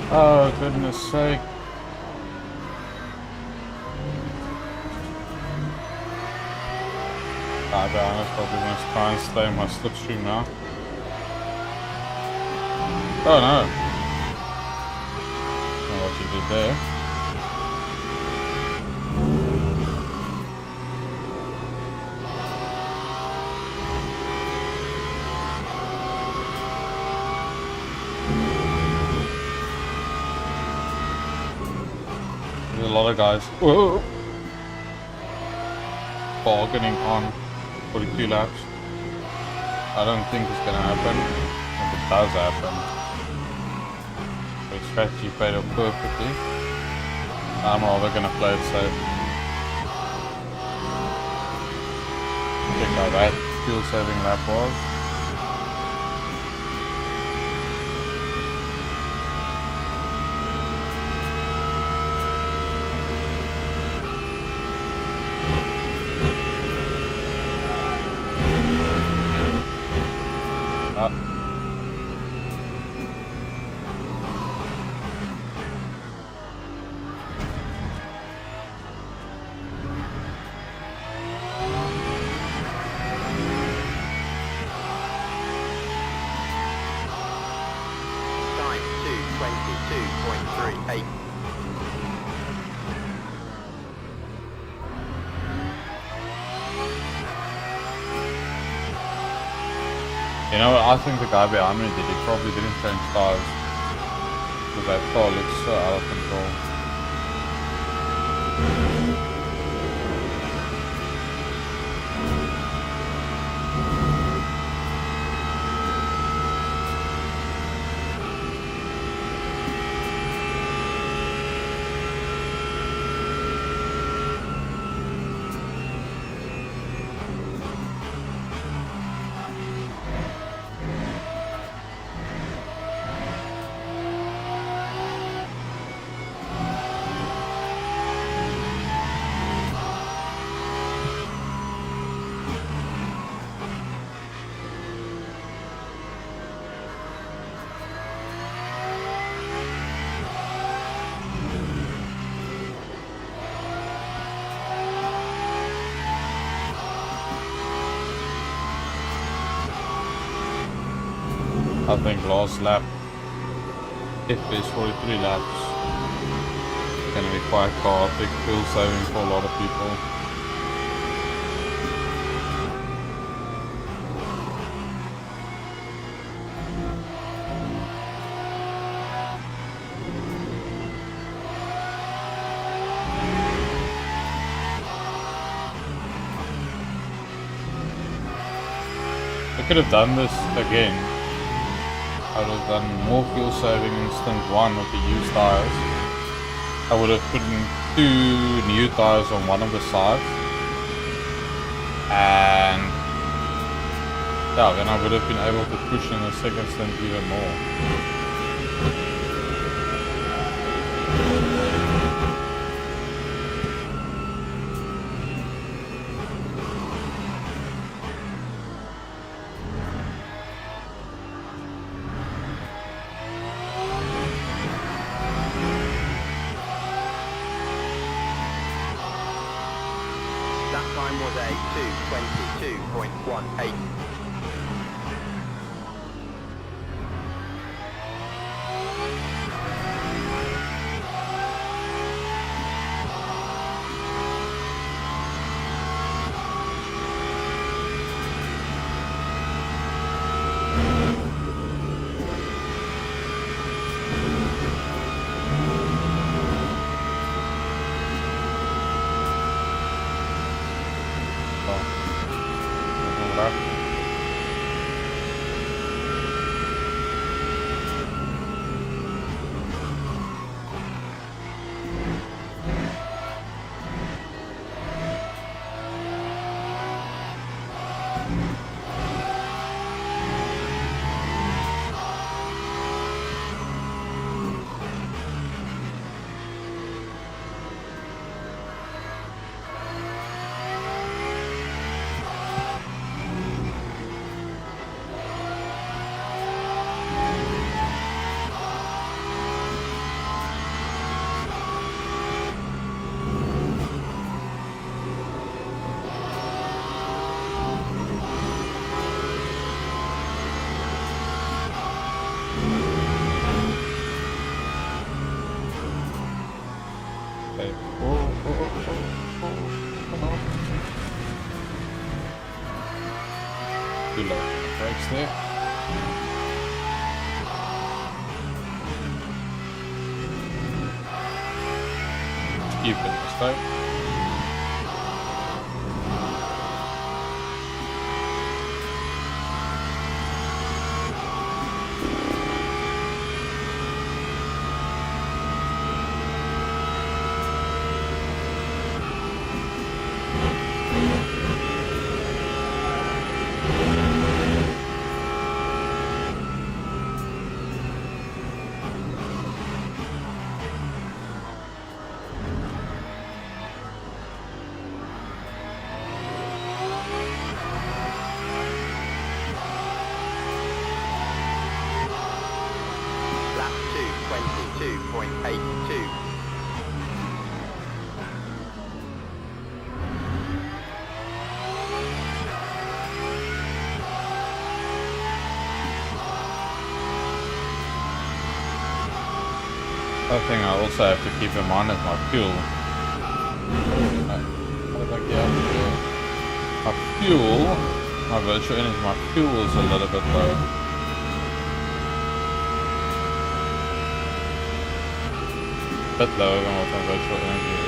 Oh, goodness sake. I'll be honest, probably going to try and stay in my slipstream now. Oh no. I don't know what you did there. There's a lot of guys bargaining on 42 laps. I don't think it's gonna happen. If it does happen, the strategy played out perfectly. I'm rather gonna play it safe. Check how that fuel saving lap was. Time 2:22.38. You know what, I think the guy behind me did, he probably didn't change tires. Because that car looks so out of control. I think last lap, if there's 43 laps, it's going to be quite chaotic, fuel saving for a lot of people. I could have done this again. I would have done more fuel saving in stint 1 with the used tires. I would have put in 2 new tires on one of the sides. And yeah, then I would have been able to push in the second stint even more. That time was a 2:22.18. So, too low. Brakes there. Stupid mistake. Lap 2:22.82. Other thing I also have to keep in mind is my fuel. My fuel, my virtual energy, my fuel is a little bit low. Bit lower than what my virtual energy is.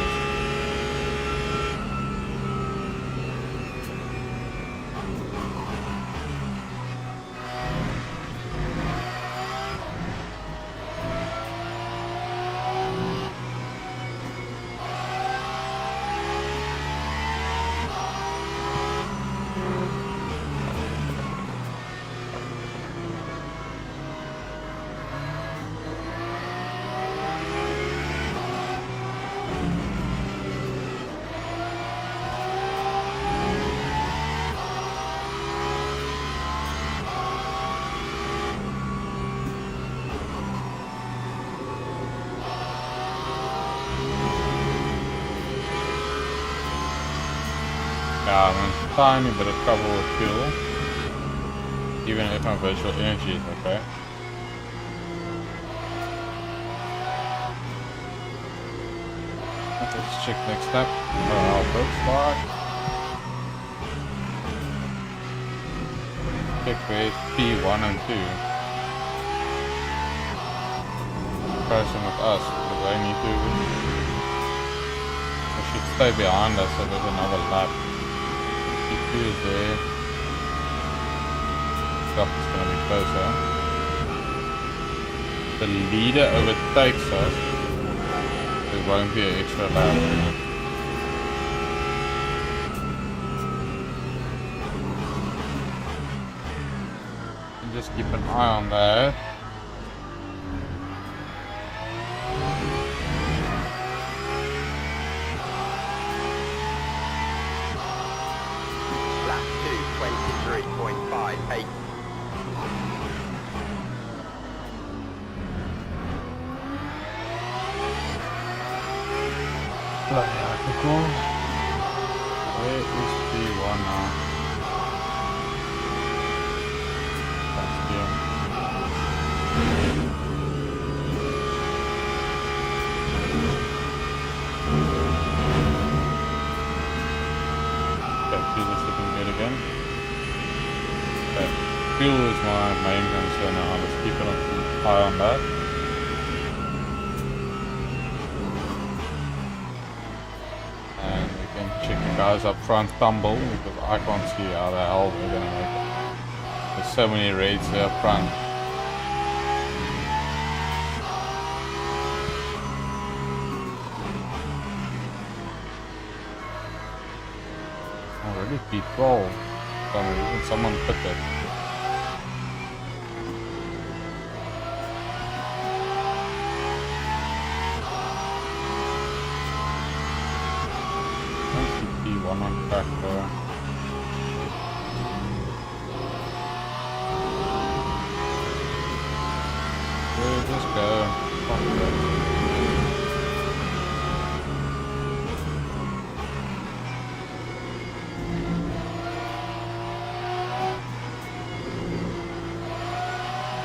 Yeah, I'm in a tiny bit of trouble with fuel, even if my virtual energy is okay. Let's check next step. How it looks like. Check with P1 and 2. Comparison with us, because I need to. I should stay behind us so there's another lap. P2 is there. Stuff is going to be closer. The leader overtakes us. There won't be an extra lap. And just keep an eye on that. Lap 2:23.58. Bloody alcohol. Where is P1 now? That's here. Okay, fuel is looking good again. Okay, fuel is my main concern now. Let's keep an eye on that. And we can check the guys up front tumble because I can't see how the hell we're gonna make it. There's so many raids there up front. Already P12. For some reason someone put it. P1 on track there. We'll just go. Fuck it.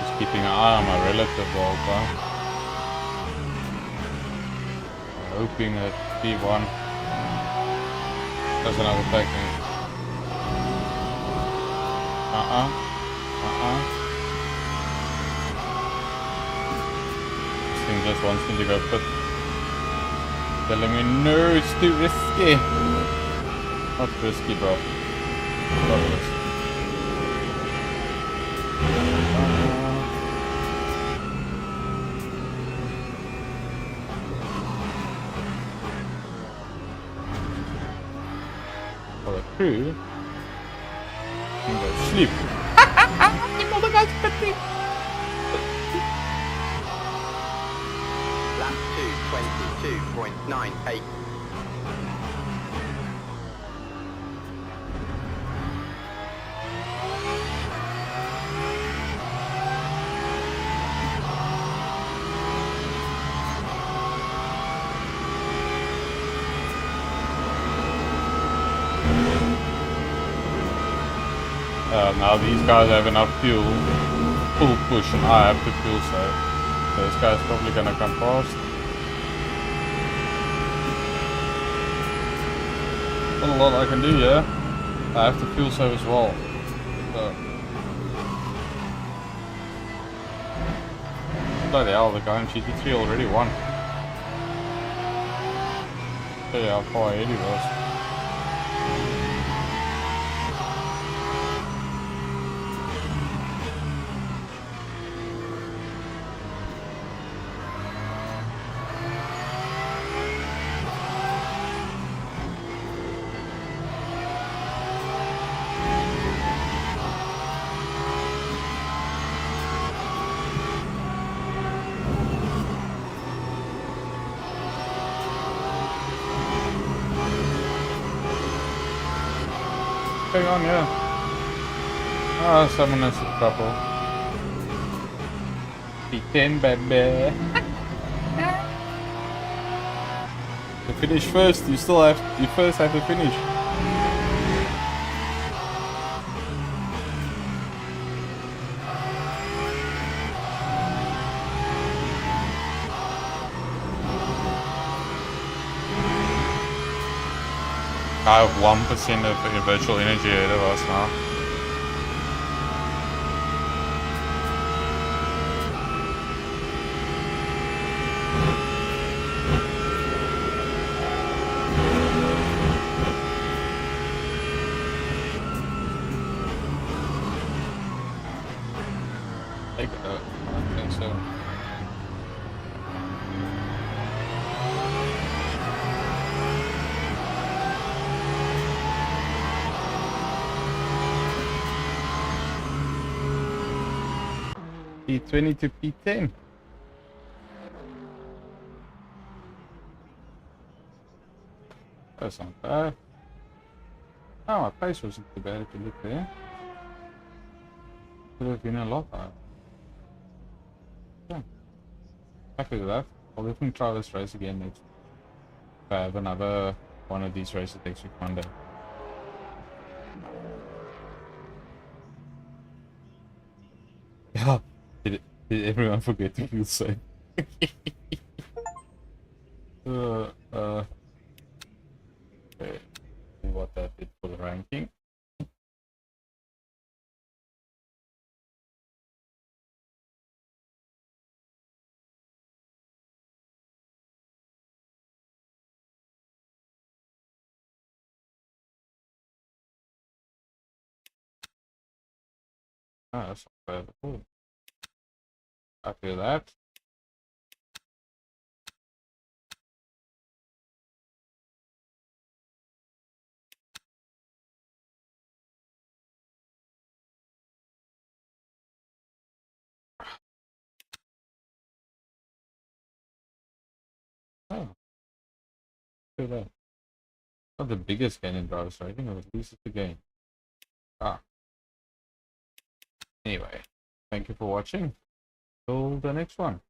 Just keeping an eye on my relative also. Hoping that P1 doesn't overtake me. This thing just wants me to go put. Telling me no, it's too risky. Not risky, bro. Not risky. For the crew, can go sleep. Lap 2:22.98. Now these guys have enough fuel, full push, and I have to fuel save. So this guy's probably gonna come past. Not a lot I can do, yeah. I have to fuel save as well. So. Bloody hell, the guy in GT3 already won. So yeah, how far ahead he was. Hang on, yeah. Ah, someone has a trouble. P10, baby. To finish first, you first have to finish. I have 1% of virtual energy ahead of us now. I think so. P20 to P10. That's not bad. Oh, my pace wasn't too bad if you look there. Could have been a lot higher. Yeah. Happy with that. I'll definitely try this race again next week. If I have another one of these races next week Monday. Yeah. Did everyone forget to feel safe? Okay. See what that did for the ranking. Ah, that's not bad at all. After that. Oh, look at that. Not the biggest gain in driver's rating, but at least it's a gain. Ah. Anyway, thank you for watching. Till the next one.